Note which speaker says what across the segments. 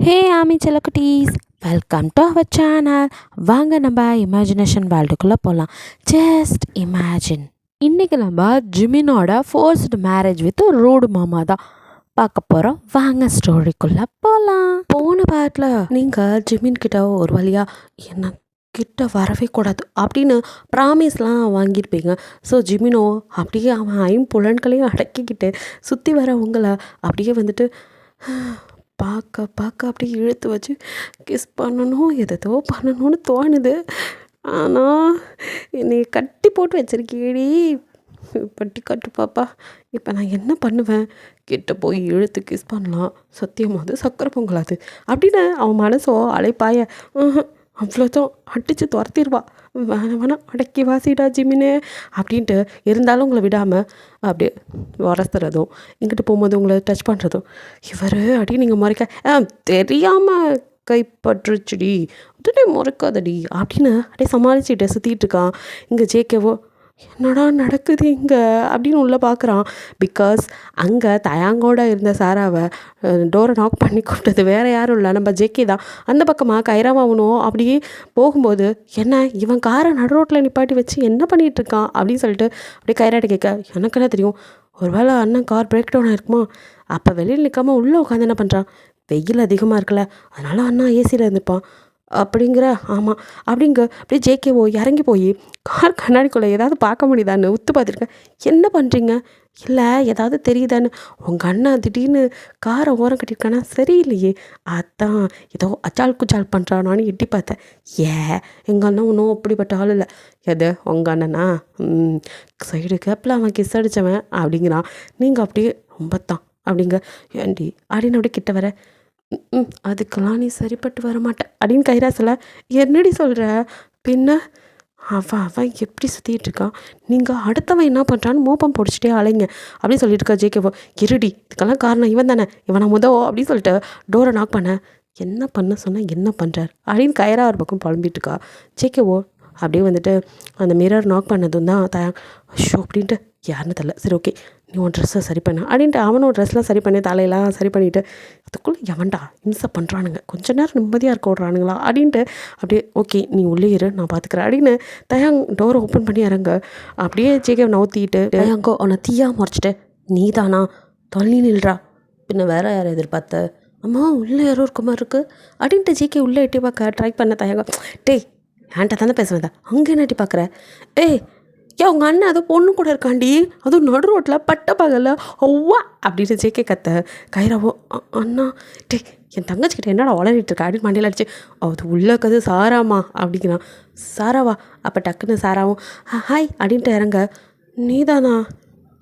Speaker 1: ஹே ஆமி செல்லக்குட்டீஸ், welcome to our channel. வாங்க நம்ம இமேஜினேஷன் வேர்ல்டுக்குள்ளே போகலாம். Just imagine. இன்றைக்கி நம்ம ஜிமினோட ஃபோர்ஸ்டு மேரேஜ் வித் ரூடு மாமா தான் பார்க்க போகிறோம். வாங்க ஸ்டோரிக்குள்ளே போகலாம். போன பாட்டில் நீங்கள் ஜிமின் கிட்ட ஒரு வழியாக என்ன கிட்ட வரவே கூடாது அப்படின்னு ப்ராமிஸ்லாம் வாங்கியிருப்பீங்க. ஸோ ஜிமினோ அப்படியே அவன் ஐம்புலன்களையும் அடக்கிக்கிட்டு சுற்றி வரவங்களை அப்படியே வந்துட்டு பார்க்க பார்க்க அப்படியே இழுத்து வச்சு கிஸ் பண்ணணும், எதோ பண்ணணும்னு தோணுது. ஆனால் என்னை கட்டி போட்டு வச்சிருக்கேடி, பட்டி கட்டு பாப்பா. இப்போ நான் என்ன பண்ணுவேன்? கிட்ட போய் இழுத்து கிஸ் பண்ணலாம், சத்தியமாக அது சக்கரை பொங்கலாது அப்படின்னு அவன் மனசோ அலைப்பாய அவ்வளோதான் அடித்து துரத்திடுவா. வேணாம் அடக்கி வாசிடா ஜிமினே அப்படின்ட்டு. இருந்தாலும் உங்களை விடாமல் அப்படியே உரசுறதும், இங்கிட்டு போகும்போது உங்களை டச் பண்ணுறதும், இவர் அப்படின்னு நீங்கள் முறைக்க தெரியாமல் கைப்பற்றுச்சுடி, உடனே முறைக்காதடி அப்படின்னு அப்படியே சமாளிச்சுட்டு சுற்றிட்டு இருக்கான். இங்கே ஜேகேவோ என்னடா நடக்குது இங்கே அப்படின்னு உள்ளே பார்க்குறான். பிகாஸ் அங்கே தயாங்கோட இருந்த சாராவை டோரை நாக் பண்ணி கூப்பிட்டது வேறு யாரும் இல்லை, நம்ம ஜேகே தான். அந்த பக்கமாக கைராவாகணும் அப்படியே போகும்போது, என்ன இவன் காரை நடு ரோட்டில் நிப்பாட்டி வச்சு என்ன பண்ணிகிட்ருக்கான் அப்படின்னு சொல்லிட்டு அப்படியே கைராட்ட கேட்க, எனக்கு என்ன தெரியும், ஒரு வேளை அண்ணன் கார் பிரேக் டவுன் ஆயிருக்குமா, அப்போ வெளியில் நிற்காமல் உள்ளே உட்காந்து என்ன பண்ணுறான், வெயில் அதிகமாக இருக்குல்ல அதனால் அண்ணா ஏசியில் இருந்துப்பான் அப்படிங்கிற. ஆமாம் அப்படிங்க அப்படியே ஜேகேவோ இறங்கி போய் கார் கண்ணாடிக்குள்ளே ஏதாவது பார்க்க முடியுதான்னு உத்து பார்த்துருக்கேன். என்ன பண்ணுறீங்க, இல்லை ஏதாவது தெரியுதான்னு. உங்கள் அண்ணன் திடீர்னு காரை ஓரம் கட்டியிருக்கானா சரியில்லையே, அதான் ஏதோ அச்சால் குச்சால் பண்ணுறானான்னு எட்டி பார்த்தேன். எங்கள் அண்ணன் ஒன்றும் அப்படிப்பட்ட ஆள் இல்லை. எது உங்கள் அண்ணனா? சைடு கேப்பில் அவன் கிஸ் அடித்தவன் அப்படிங்கிறான். நீங்கள் அப்படியே ரொம்ப தான் அப்படிங்க. ஏண்டி அப்படின்னு அப்படியே கிட்ட வர, அதுக்கெல்லாம் நீ சரிப்பட்டு வர மாட்டேன் அப்படின்னு கைராசில். என்னடி சொல்கிற, பின்ன அவன் எப்படி சுற்றிட்டு இருக்கான், நீங்கள் அடுத்தவன் என்ன பண்ணுறான்னு மோப்பம் பிடிச்சிட்டே அலைங்க அப்படின்னு சொல்லிட்டு இருக்கா ஜேகேவோ. இருடி இதுக்கெல்லாம் காரணம் இவன் தானே, இவனை முதவோ அப்படின்னு சொல்லிட்டு டோரை நாக் பண்ண. என்ன பண்ண சொன்னால் என்ன பண்ணுறார் அப்படின்னு கைரா ஒரு பக்கம் புலம்பிட்டு இருக்கா. ஜேகேவோ அப்படியே வந்துட்டு அந்த மிரர் நாக் பண்ணதும் தான் ஷோ அப்படின்ட்டு யாருன்னு தெரில. சரி ஓகே நீ உன் ட்ரெஸ்ஸை சரி பண்ண அப்படின்ட்டு அவனும் ட்ரெஸ்லாம் சரி பண்ணி தலையெல்லாம் சரி பண்ணிவிட்டு, அதுக்குள்ளே எவன்டா இம்சை பண்ணுறானுங்க, கொஞ்ச நேரம் நிம்மதியாக இருக்க விட்றானுங்களா அப்படின்ட்டு அப்படியே ஓகே நீ உள்ளே இரு நான் பார்த்துக்கிறேன் அப்படின்னு தயாங் டோரை ஓப்பன் பண்ணி இறங்க. அப்படியே ஜேகே நவுத்திட்டு, தயாங்கோ அவனை தீயா முறைச்சிட்டு, நீ தானா தொல்லி நில்றா, பின்ன வேற யாரை எதிர்பார்த்த, அம்மா உள்ளே யாரோ இருக்க மாதிரி இருக்குது அப்படின்ட்டு ஜேகே உள்ளே எட்டி பார்க்க ட்ரை பண்ண. தயாங்கோ டேய் ஏன்ட்ட தானே பேசுவேன், அங்கே என்ன எட்டி பார்க்குற, உங்கள் அண்ணன் அதோ பொண்ணு கூட இருக்காண்டி, அதுவும் நடு ரோட்டில் பட்ட பகல ஒவ்வா அப்படின்னு ஜேகே கத்த. கைராவோ அண்ணா டே என் தங்கச்சிக்கிட்ட என்னடா வளரிட்டு இருக்கா அப்படின்னு மண்டையில் அடிச்சு, அது உள்ளே இருக்கிறது சாராமா அப்படிங்கிறான். சாராவா? அப்போ டக்குன்னு சாராவும் ஹாய் அப்படின்ட்டு இறங்க. நீதானா?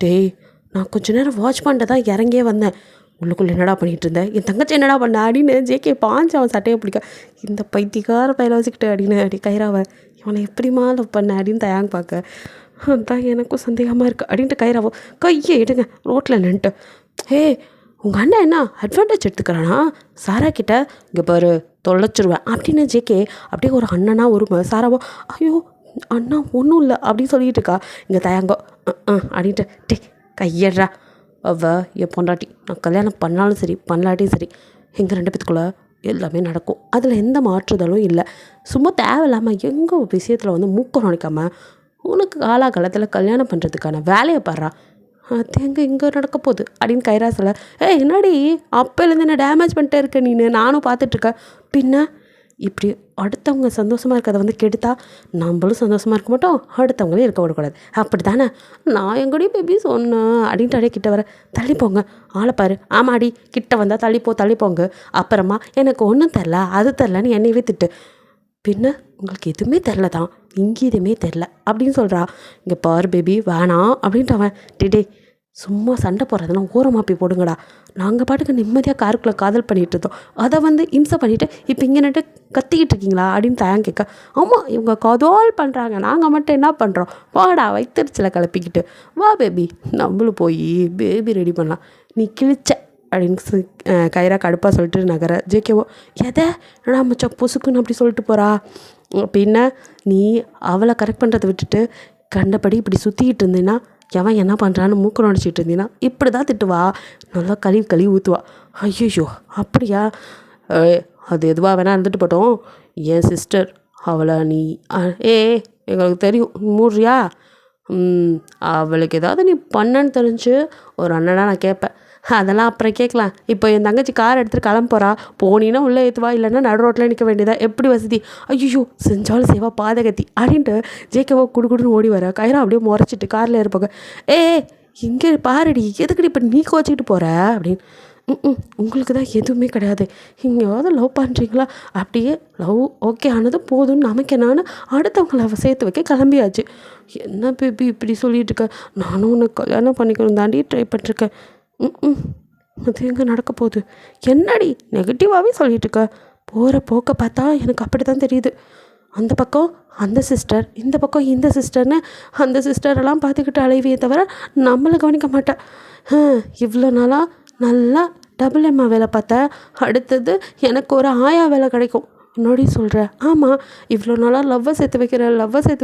Speaker 1: டேய் நான் கொஞ்ச நேரம் வாட்ச் பண்ணிட்டு தான் இறங்கியே வந்தேன், உள்ளுக்குள்ளே என்னடா பண்ணிகிட்டு இருந்தேன், என் தங்கச்சி என்னடா பண்ண அப்படின்னு ஜேகே பாஞ்சு அவன் சட்டையை பிடிக்க. இந்த பைத்தியக்கார பையில வச்சுக்கிட்டு அப்படின்னு அப்படி கைராவை இவனை எப்படிமா லவ் பண்ண அப்படின்னு தயாங்க பார்க்க. அதான் எனக்கும் சந்தேகமாக இருக்குது அப்படின்ட்டு கைராவோ கையை எடுங்க ரோட்டில் நின்ட்டு. உங்கள் அண்ணன் என்ன அட்வான்டேஜ் எடுத்துக்கிறானா சாரா கிட்ட, இங்கே பாரு தொலைச்சிருவேன் அப்படின்னு ஜேகே அப்படியே ஒரு அண்ணனா ஒரு சாராவோ ஐயோ அண்ணா ஒன்றும் இல்லை அப்படின்னு சொல்லிட்டு இருக்கா. இங்கே தயாங்கோ அப்படின்ட்டு டே கையடுறா, என் பொண்டாட்டி நான் கல்யாணம் பண்ணாலும் சரி பண்ணலாட்டியும் சரி எங்கள் ரெண்டு பேத்துக்குள்ளே எல்லாமே நடக்கும், அதில் எந்த மாற்றுதலும் இல்லை. சும்மா தேவையில்லாமல் எங்கள் விஷயத்தில் வந்து மூக்கம் நுழைக்காமல் உனக்கு காலாகாலத்தில் கல்யாணம் பண்ணுறதுக்கான வேலையை பாடுறா, அது எங்கே இங்கே நடக்க போகுது அப்படின்னு கைராசில். என்னடி அப்போலேருந்து என்ன டேமேஜ் பண்ணிட்டே இருக்க நீ, நானும் பார்த்துட்ருக்கேன். பின்ன இப்படி அடுத்தவங்க சந்தோஷமாக இருக்கிறத வந்து கெடுத்தா நம்மளும் சந்தோஷமாக இருக்க மாட்டோம், அடுத்தவங்களையும் இருக்க விடக்கூடாது அப்படி தானே. நான் எங்கூடய பேபி சொன்னேன் அப்படின்ட்டு அப்படியே கிட்ட வர. தள்ளிப்போங்க ஆளை பாரு, ஆமாடி கிட்ட வந்தால் தள்ளிப்போங்க, அப்புறமா எனக்கு ஒன்றும் தெரில அது தெரிலன்னு என்னையவே திட்டு, பின்ன உங்களுக்கு எதுவுமே தெரில தான், இங்கே எதுவுமே தெரில அப்படின்னு சொல்கிறா. இங்கே பாரு பேபி வேணாம் அப்படின்ட்டு அவன் டே சும்மா சண்டை போடுறதெல்லாம் ஓரமாக போய் போடுங்கடா, நாங்கள் பாட்டுக்கு நிம்மதியாக காருக்குள்ளே காதல் பண்ணிகிட்டு இருந்தோம், அதை வந்து இம்சை பண்ணிவிட்டு இப்போ இங்கே நட்டு கத்திக்கிட்டு இருக்கீங்களா அப்படின்னு தயாங்க கேட்க. ஆமாம் இவங்க காதல் பண்ணுறாங்க, நாங்கள் மட்டும் என்ன பண்ணுறோம், வாடா வைத்தறிச்சலை கிளப்பிக்கிட்டு வா பேபி நம்மளும் போய் பேபி ரெடி பண்ணலாம், நீ கிழிச்ச அப்படின்னு கைரா கடுப்பாக சொல்லிட்டு நகர. ஜேகேவோ எதை என்னடா மச்சான் பொசுக்குன்னு அப்படி சொல்லிட்டு போகிறா, பின்ன நீ அவளை கரெக்ட் பண்ணுறதை விட்டுட்டு கண்டபடி இப்படி சுற்றிக்கிட்டு இருந்தீன்னா எவன் என்ன பண்ணுறான்னு மூக்க நடிச்சிட்டு இருந்தீங்கன்னா இப்படி தான் திட்டுவா, நல்லா கழுவி ஊற்றுவா. ஐயோ அப்படியா,
Speaker 2: ஏய், அது எதுவாக வேணா இருந்துட்டு போட்டோம், என் சிஸ்டர் அவளை நீ எங்களுக்கு தெரியும், மூடுறியா? அவளுக்கு ஏதாவது நீ பண்ணன்னு தெரிஞ்சு ஒரு அண்ணனா நான் கேட்பேன், அதெல்லாம் அப்புறம் கேட்கலாம். இப்போ என் தங்கச்சி கார் எடுத்துகிட்டு கிளம்ப போகிறா, போனீன்னா உள்ளே ஏற்றுவா, இல்லைன்னா நடு ரோட்டில் நிற்க வேண்டியதா, எப்படி வசதி? ஐயோ செஞ்சாலும் செய்வா பாதகத்தி அப்படின்ட்டு ஜேகேவோ குடுக்குடுன்னு ஓடி வர. கைரா அப்படியே முறைச்சிட்டு காரில் இருப்பாங்க. இங்கே பாருடி, எதுக்குடி இப்போ நீ கோச்சிக்கிட்டு போகிற அப்படின்னு. உங்களுக்கு தான் எதுவுமே கிடையாது, எங்கேயாவது லவ் பண்ணுறீங்களா? அப்படியே லவ் ஓகே ஆனது போதும்னு நமக்கு என்னான்னு அடுத்தவங்களை சேர்த்து வைக்க கிளம்பியாச்சு. என்ன பேபி இப்படி சொல்லிட்டு இருக்க? நானும் உன்னை கல்யாணம் பண்ணிக்கணும் தாண்டி ட்ரை பண்ணிருக்கேன். அது எங்கே நடக்க போகுது? என்னடி நெகட்டிவாகவே சொல்லிட்டு இருக்க? போகிற போக்க பார்த்தா எனக்கு அப்படி தான் தெரியுது. அந்த பக்கம் அந்த சிஸ்டர், இந்த பக்கம் இந்த சிஸ்டர்னு அந்த சிஸ்டரெல்லாம் பார்த்துக்கிட்டு அலைவியே தவிர நம்மளை கவனிக்க மாட்டேன். இவ்வளோ நாளாக நல்லா டபுள் எம்மா வேலை பார்த்தேன், அடுத்தது எனக்கு ஒரு ஆயா வேலை கிடைக்கும் என்னோடி சொல்கிற? ஆமாம், இவ்வளோ நாளாக லவ்வை சேர்த்து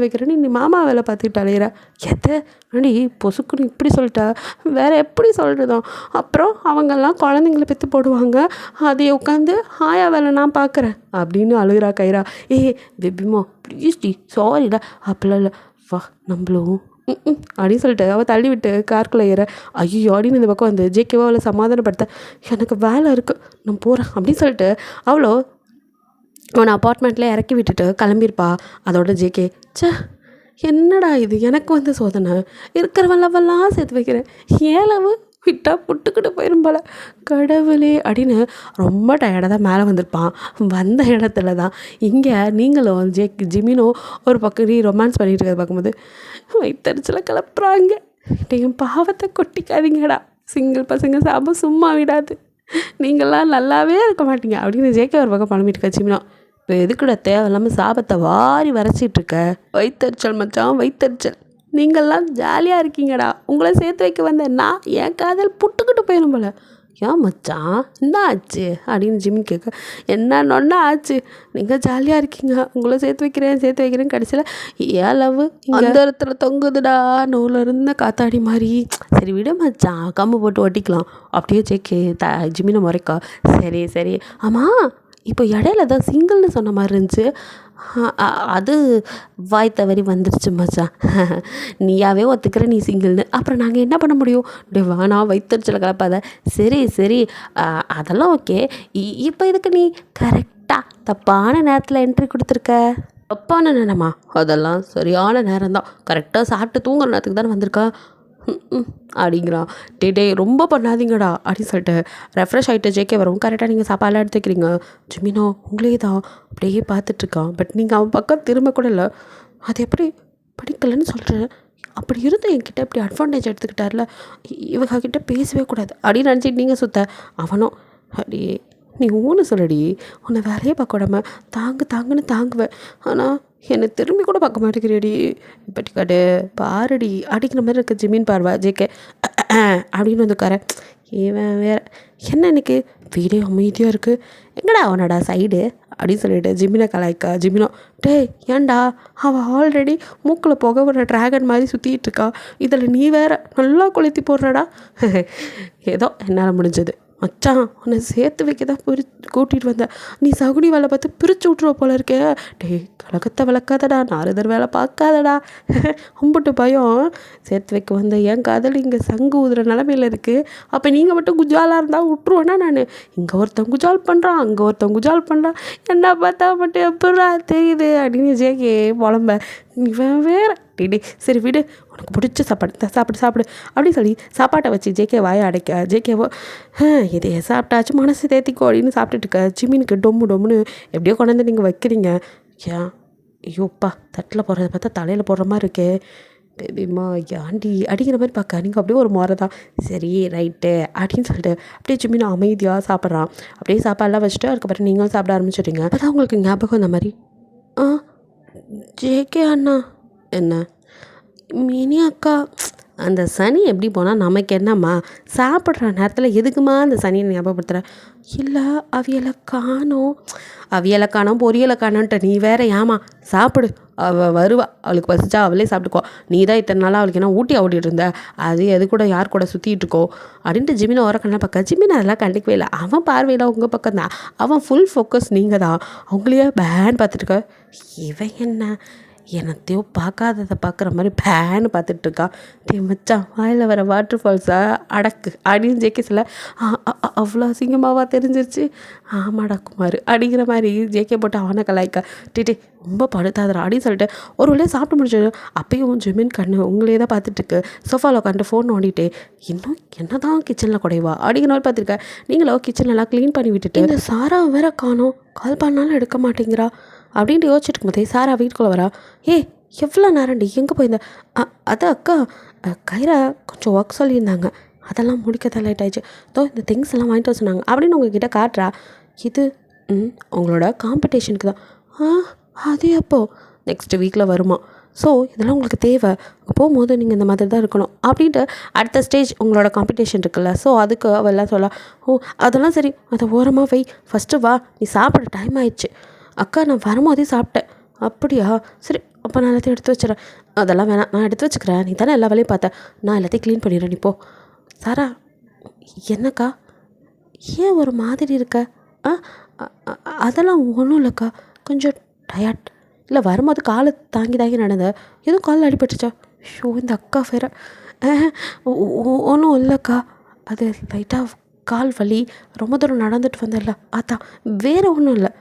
Speaker 2: வைக்கிறேன்னு நீ மாமா வேலை பார்த்துக்கிட்டு அலையிற. எதை அடி பொசுக்குன்னு இப்படி சொல்லிட்டா? வேறு எப்படி சொல்கிறதோ? அப்புறம் அவங்கெல்லாம் குழந்தைங்கள பெற்று போடுவாங்க, அதை உட்காந்து ஆயா வேலை நான் பார்க்குறேன் அப்படின்னு அழுகிறா கைரா. பேபிமா ப்ளீஸ் டி, சாரிடா, அப்படிலாம் இல்லை, வா நம்மளும் அப்படின்னு சொல்லிட்டு அவள் தள்ளி விட்டு கார்க்குள்ளே ஏற. ஐயோ அப்படின்னு இந்த பக்கம் வந்து ஜேகேவா அவளை சமாதானப்படுத்த, எனக்கு வேலை இருக்குது நான் போகிறேன் அப்படின்னு சொல்லிட்டு அவ்வளோ அவனை அப்பார்ட்மெண்ட்டில் இறக்கி விட்டுட்டு கிளம்பியிருப்பா. அதோட ஜேகே, என்னடா இது எனக்கு வந்து சோதனை, இருக்கிறவன் லவ்வெல்லாம் சேர்த்து வைக்கிறேன், ஏலவு விட்டால் புட்டுக்கிட்டு போயிடும் போல, கடவுளே அப்படின்னு ரொம்ப டயர்டாக தான் மேலே வந்திருப்பான். வந்த இடத்துல தான் இங்கே நீங்களும் ஜிமினோ ஒரு பக்கம் நீ ரொமான்ஸ் பண்ணிட்டு இருக்கிறத பார்க்கும்போது வயிற்றுச்சில் கிளப்புறாங்க. என் பாவத்தை கொட்டிக்காதீங்கடா, சிங்கிள் பசங்க சாபம் சும்மா விடாது, நீங்கள்லாம் நல்லாவே இருக்க மாட்டீங்க அப்படின்னு ஜேகே ஒரு பக்கம் பழமிட்டு இருக்கா. ஜிமினோ, இப்போ எதுக்குட தேவையில்லாமல் சாபத்தை வாரி வரைச்சிட்ருக்க? வயிற்றுச்சல் மச்சான், வயிற்றுச்சல். நீங்கள்லாம் ஜாலியாக இருக்கீங்கடா, உங்களை சேர்த்து வைக்க வந்த நான் என் காதல் புட்டுக்கிட்டு போயிடும் போல. ஏன் மச்சான் என்ன ஆச்சு அப்படின்னு ஜிமின் கேட்க, என்னன்னா ஆச்சு, நீங்கள் ஜாலியாக இருக்கீங்க, உங்களை சேர்த்து வைக்கிறேன் கடைசியில் ஏன் லவ் அந்த இடத்துல தொங்குதுடா, நூலில் இருந்த காத்தாடி மாதிரி. சரி விட மச்சான், கம்பு போட்டு ஒட்டிக்கலாம் அப்படியே ஜேகே ஜிமினை முறைக்கா. சரி ஆமாம், இப்போ இடையில தான் சிங்கிள்னு சொன்ன மாதிரி இருந்துச்சு, அது வாய் தவறி வந்துருச்சு மச்சான், நீயாவே ஒத்துக்கிற நீ சிங்கிள்னு, அப்புறம் நாங்கள் என்ன பண்ண முடியும்? வேணா வயிற்றுச்சல கலப்பாத. சரி அதெல்லாம் ஓகே, இப்போ இதுக்கு நீ கரெக்டாக தப்பான நேரத்தில் என்ட்ரி கொடுத்துருக்க. தப்பான நேரமா? அதெல்லாம் சரியான நேரம் தான், கரெக்டாக சாப்பிட்டு தூங்குற நேரத்துக்கு தானே வந்திருக்கா அப்படிங்கிறான். டே ரொம்ப பண்ணாதீங்கடா அப்படின்னு சொல்லிட்டு ரெஃப்ரெஷ் ஆகிட்டு ஜேகே வரவும் கரெக்டாக நீங்கள் சாப்பாடெலாம் எடுத்து வைக்கிறீங்க. ஜிமினோ உங்களே தான் அப்படியே பார்த்துட்ருக்கான். பட் நீங்கள் அவன் பக்கம் திரும்ப கூட இல்லை. அது எப்படி படிக்கலைன்னு சொல்கிறேன், அப்படி இருந்து என்கிட்ட இப்படி அட்வான்டேஜ் எடுத்துக்கிட்டார்ல, இவகிட்ட பேசவே கூடாது அப்படின்னு நினச்சிட்டு நீங்கள் சுத்த. அவனும் அப்படியே நீ ஊன்னு சொல்லடி, உன்னை வேலையே பார்க்க விடாம தாங்குன்னு தாங்குவேன், ஆனால் என்னை திரும்பி கூட பார்க்க மாட்டேங்கிறடி, பட்டிக்காடு பாருடி அடிக்கிற மாதிரி இருக்க ஜிமின் பார்வா. ஜேகே அப்படின்னு வந்து உட்கார. இவன் வேற என்ன இன்னைக்கு வீடியோ அமைதியாக இருக்குது, எங்கடா அவனடா சைடு அப்படின்னு சொல்லிட்டு ஜிமினை கலாய்க்கா. ஜிமினோ, ஏன்டா அவள் ஆல்ரெடி மூக்கில் புகை விடுற ட்ராகன் மாதிரி சுற்றிட்டு இருக்கா, இதில் நீ வேற நல்லா கொளுத்தி போடுறடா. ஏதோ என்னால் முடிஞ்சது மச்சான், உன்னை சேர்த்து வைக்க தான் கூட்டிகிட்டு வந்தேன், நீ சகுனி வேலை பார்த்து பிரித்து விட்ருவ போல இருக்கே. கலகத்தை விளக்காதடா, நாரதர் வேலை பார்க்காதடா, அம்புட்டு பயம். சேர்த்து வைக்க வந்த என் காதல் இங்கே சங்கு ஊதுற நிலமையில் இருக்குது, அப்போ நீங்கள் மட்டும் குஜாலாக இருந்தால் விட்ருவேன்னா நான்? இங்கே ஒருத்தன் குஜால் பண்ணுறான், அங்கே ஒருத்தன் குஜால் பண்ணுறான், என்ன பார்த்தா மட்டும் எப்படா தெரியுது அப்படின்னு ஜேகே புலம்ப. இவன் வேற சரி விடு, உனக்கு பிடிச்ச சாப்பாடு அப்படின்னு சொல்லி சாப்பாட்டை வச்சு ஜேகே வாயை அடைக்க. ஜேகேவோ இதையே சாப்பிட்டாச்சு மனசு தேத்திக்கோ அப்படின்னு சாப்பிட்டுட்டு இருக்க. ஜிமினுக்கு டொம்முன்னு எப்படியோ கொண்டாந்து நீங்கள் வைக்கிறீங்க. ஏன் ஐயோப்பா, தட்டில் போடுறத பார்த்தா தலையில் போடுற மாதிரி இருக்கே. பேபிமா ஏன்டி அடிக்கிற மாதிரி பார்க்க, நீங்கள் அப்படியே ஒரு முறை தான். சரி ரைட்டு அப்படின்னு சொல்லிட்டு அப்படியே ஜிமின் அமைதியாக சாப்பிட்றான். அப்படியே சாப்பாடெல்லாம் வச்சுட்டு அதுக்கப்புறம் நீங்களும் சாப்பிட ஆரம்பிச்சிடுங்க. அதான் உங்களுக்கு ஞாபகம் இந்த மாதிரி ஜேகே அண்ணா என்ன மினி அக்கா அந்த சனி எப்படி போனால் நமக்கு என்னம்மா, சாப்பிட்ற நேரத்தில் எதுக்குமா அந்த சனியை ஞாபகப்படுத்துகிற? இல்லை அவியலை காணோம் பொரியலை காணோன்ட்டு நீ வேற ஏமா சாப்பிடு, அவள் வருவா, அவளுக்கு பசிச்சா அவளே சாப்பிட்டுக்கோ, நீ தான் இத்தனை நாளாக அவளுக்கு என்ன ஊட்டி ஓட்டிகிட்டு இருந்த, அது எது கூட யார் கூட சுற்றிட்டு இருக்கோ அப்படின்ட்டு ஜிமினை ஓரக்கண்ணா பார்க்க. ஜிமின் அதெல்லாம் கண்டிக்கவே இல்லை. அவன் பார்வையில் உங்கள் பக்கம் தான், அவன் ஃபுல் ஃபோக்கஸ் நீங்கள் தான், அவங்களையே பேன் பார்த்துட்டுருக்க. இவன் என்னத்தையோ பார்க்காததை பார்க்குற மாதிரி பேன்னு பார்த்துட்ருக்கா. டே மச்சான், வாயில் வர வாட்டர் ஃபால்ஸை அடக்கு அப்படின்னு ஜேகே சொல்ல, அவ்வளோ அசிங்கமாவா தெரிஞ்சிருச்சு? ஆமாடா குமார் அப்படிங்கிற மாதிரி ஜேகே போட்டு அவனை கலாய்க்க. டே ரொம்ப படுத்தாதரா அப்படின்னு சொல்லிட்டு ஒரு வழியாக சாப்பிட்டு முடிச்சது. அப்பயும் ஜிமின் கண்ணு உங்களே தான் பார்த்துட்ருக்கு. சோஃபாவில் உட்காந்து ஃபோன் நோண்டிட்டு, இன்னும் என்ன தான் கிச்சனில் குறைவா அப்படிங்கிற மாதிரி பார்த்துருக்கேன். நீங்களோ கிச்சனெல்லாம் க்ளீன் பண்ணி விட்டுட்டு இந்த சாரா வேற காணோம், கால் பண்ணாலும் எடுக்க மாட்டேங்கிறா அப்படின்ட்டு யோசிச்சுட்டு இருக்கும்போதே சாரா வீட்டுக்குள்ளே வரா. எவ்வளோ நேரம்டி எங்கே போயிருந்த? அதான் அக்கா, கைரா கொஞ்சம் ஒர்க் சொல்லியிருந்தாங்க, அதெல்லாம் முடிக்க தான் லேட் ஆயிடுச்சு, இந்த திங்ஸ் எல்லாம் வாங்கிட்டு வர சொன்னாங்க அப்படின்னு உங்ககிட்ட காட்டுறா. இது உங்களோட காம்படிஷனுக்கு தான். அது எப்போ? நெக்ஸ்ட் வீக்கில் வருமா? ஸோ இதெல்லாம் உங்களுக்கு தேவை, போகும்போது நீங்கள் இந்த மாதிரி தான் இருக்கணும் அப்படின்ட்டு அடுத்த ஸ்டேஜ் உங்களோட காம்படிஷன் இருக்குல்ல, ஸோ அதுக்கு அவெல்லாம் சொல்ல. அதெல்லாம் சரி, அதை ஓரமாக வை, ஃபஸ்ட்டு வா, நீ சாப்பிட டைம் ஆயிடுச்சு. அக்கா நான் வரும்போதே சாப்பிட்டேன். அப்படியா, சரி அப்போ நான் எல்லாத்தையும் எடுத்து வச்சுறேன். அதெல்லாம் வேணாம், நான் எடுத்து வச்சுக்கிறேன், நீ தானே எல்லா வேலையும் பார்த்தேன், நான் எல்லாத்தையும் க்ளீன் பண்ணிடுறேன், நீ போ. சாரா, என்னக்கா ஏன் ஒரு மாதிரி இருக்க? அதெல்லாம் ஒன்றும் இல்லைக்கா, கொஞ்சம் டயர்ட். இல்லை வரும்போது காலை தாங்கி நடந்த, எதுவும் காலில் அடிபட்டுச்சா? இந்த அக்கா வேற. ஒன்றும் இல்லைக்கா, அது லைட்டாக கால் வலி, ரொம்ப தூரம் நடந்துட்டு வந்தேன்ல, அதான், வேறு ஒன்றும் இல்லை.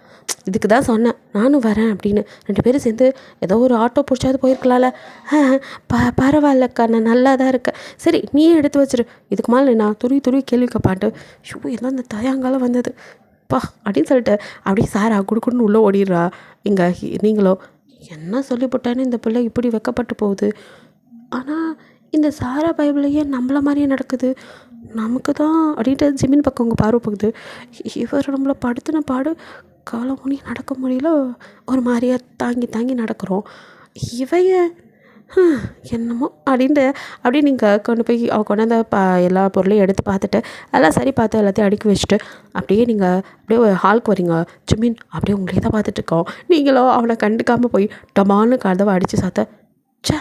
Speaker 2: இதுக்கு தான் சொன்னேன் நானும் வரேன் அப்படின்னு. 2 பேரும் சேர்ந்து ஏதோ ஒரு ஆட்டோ பிடிச்சாது போயிருக்கலாம்ல. பரவாயில்லக்கா, நான் நல்லா தான் இருக்கேன். சரி நீயே எடுத்து வச்சிரு, இதுக்கு மேலே நான் துருவி கேள்வி கேட்பான்ட்டு. எல்லாம் இந்த தயாங்காலம் வந்தது பா அப்படின்னு சொல்லிட்டு அப்படியே சாரா குடுக்குன்னு உள்ளே ஓடிடுறா. இங்கே நீங்களோ என்ன சொல்லிவிட்டேன்னு இந்த பிள்ளை இப்படி வெக்கப்பட்டு போகுது. ஆனால் இந்த சாரா பைபிளையே நம்மள மாதிரியே நடக்குது, நமக்கு தான் அப்படின்ட்டு ஜிமின் பக்கம் உங்கள் பார்வை போகுது. இவர் நம்மளை படுத்தின பாடு, காலை ஊனி நடக்க முடியல, ஒரு மாதிரியாக தாங்கி நடக்கிறோம். இவைய என்னமோ அப்படின்ட்டு அப்படியே நீங்கள் கொண்டு போய் கொண்டாந்த எல்லா பொருளையும் எடுத்து பார்த்துட்டு எல்லாம் சரி பார்த்து எல்லாத்தையும் அடுக்கி வச்சுட்டு அப்படியே நீங்கள் அப்படியே ஹாலுக்கு வரீங்க. ஜிமின் அப்படியே உங்களே தான் பார்த்துட்ருக்கோம். நீங்களோ அவனை கண்டுக்காமல் போய் டமால்னு கதவை அடித்து சாத்த. சே,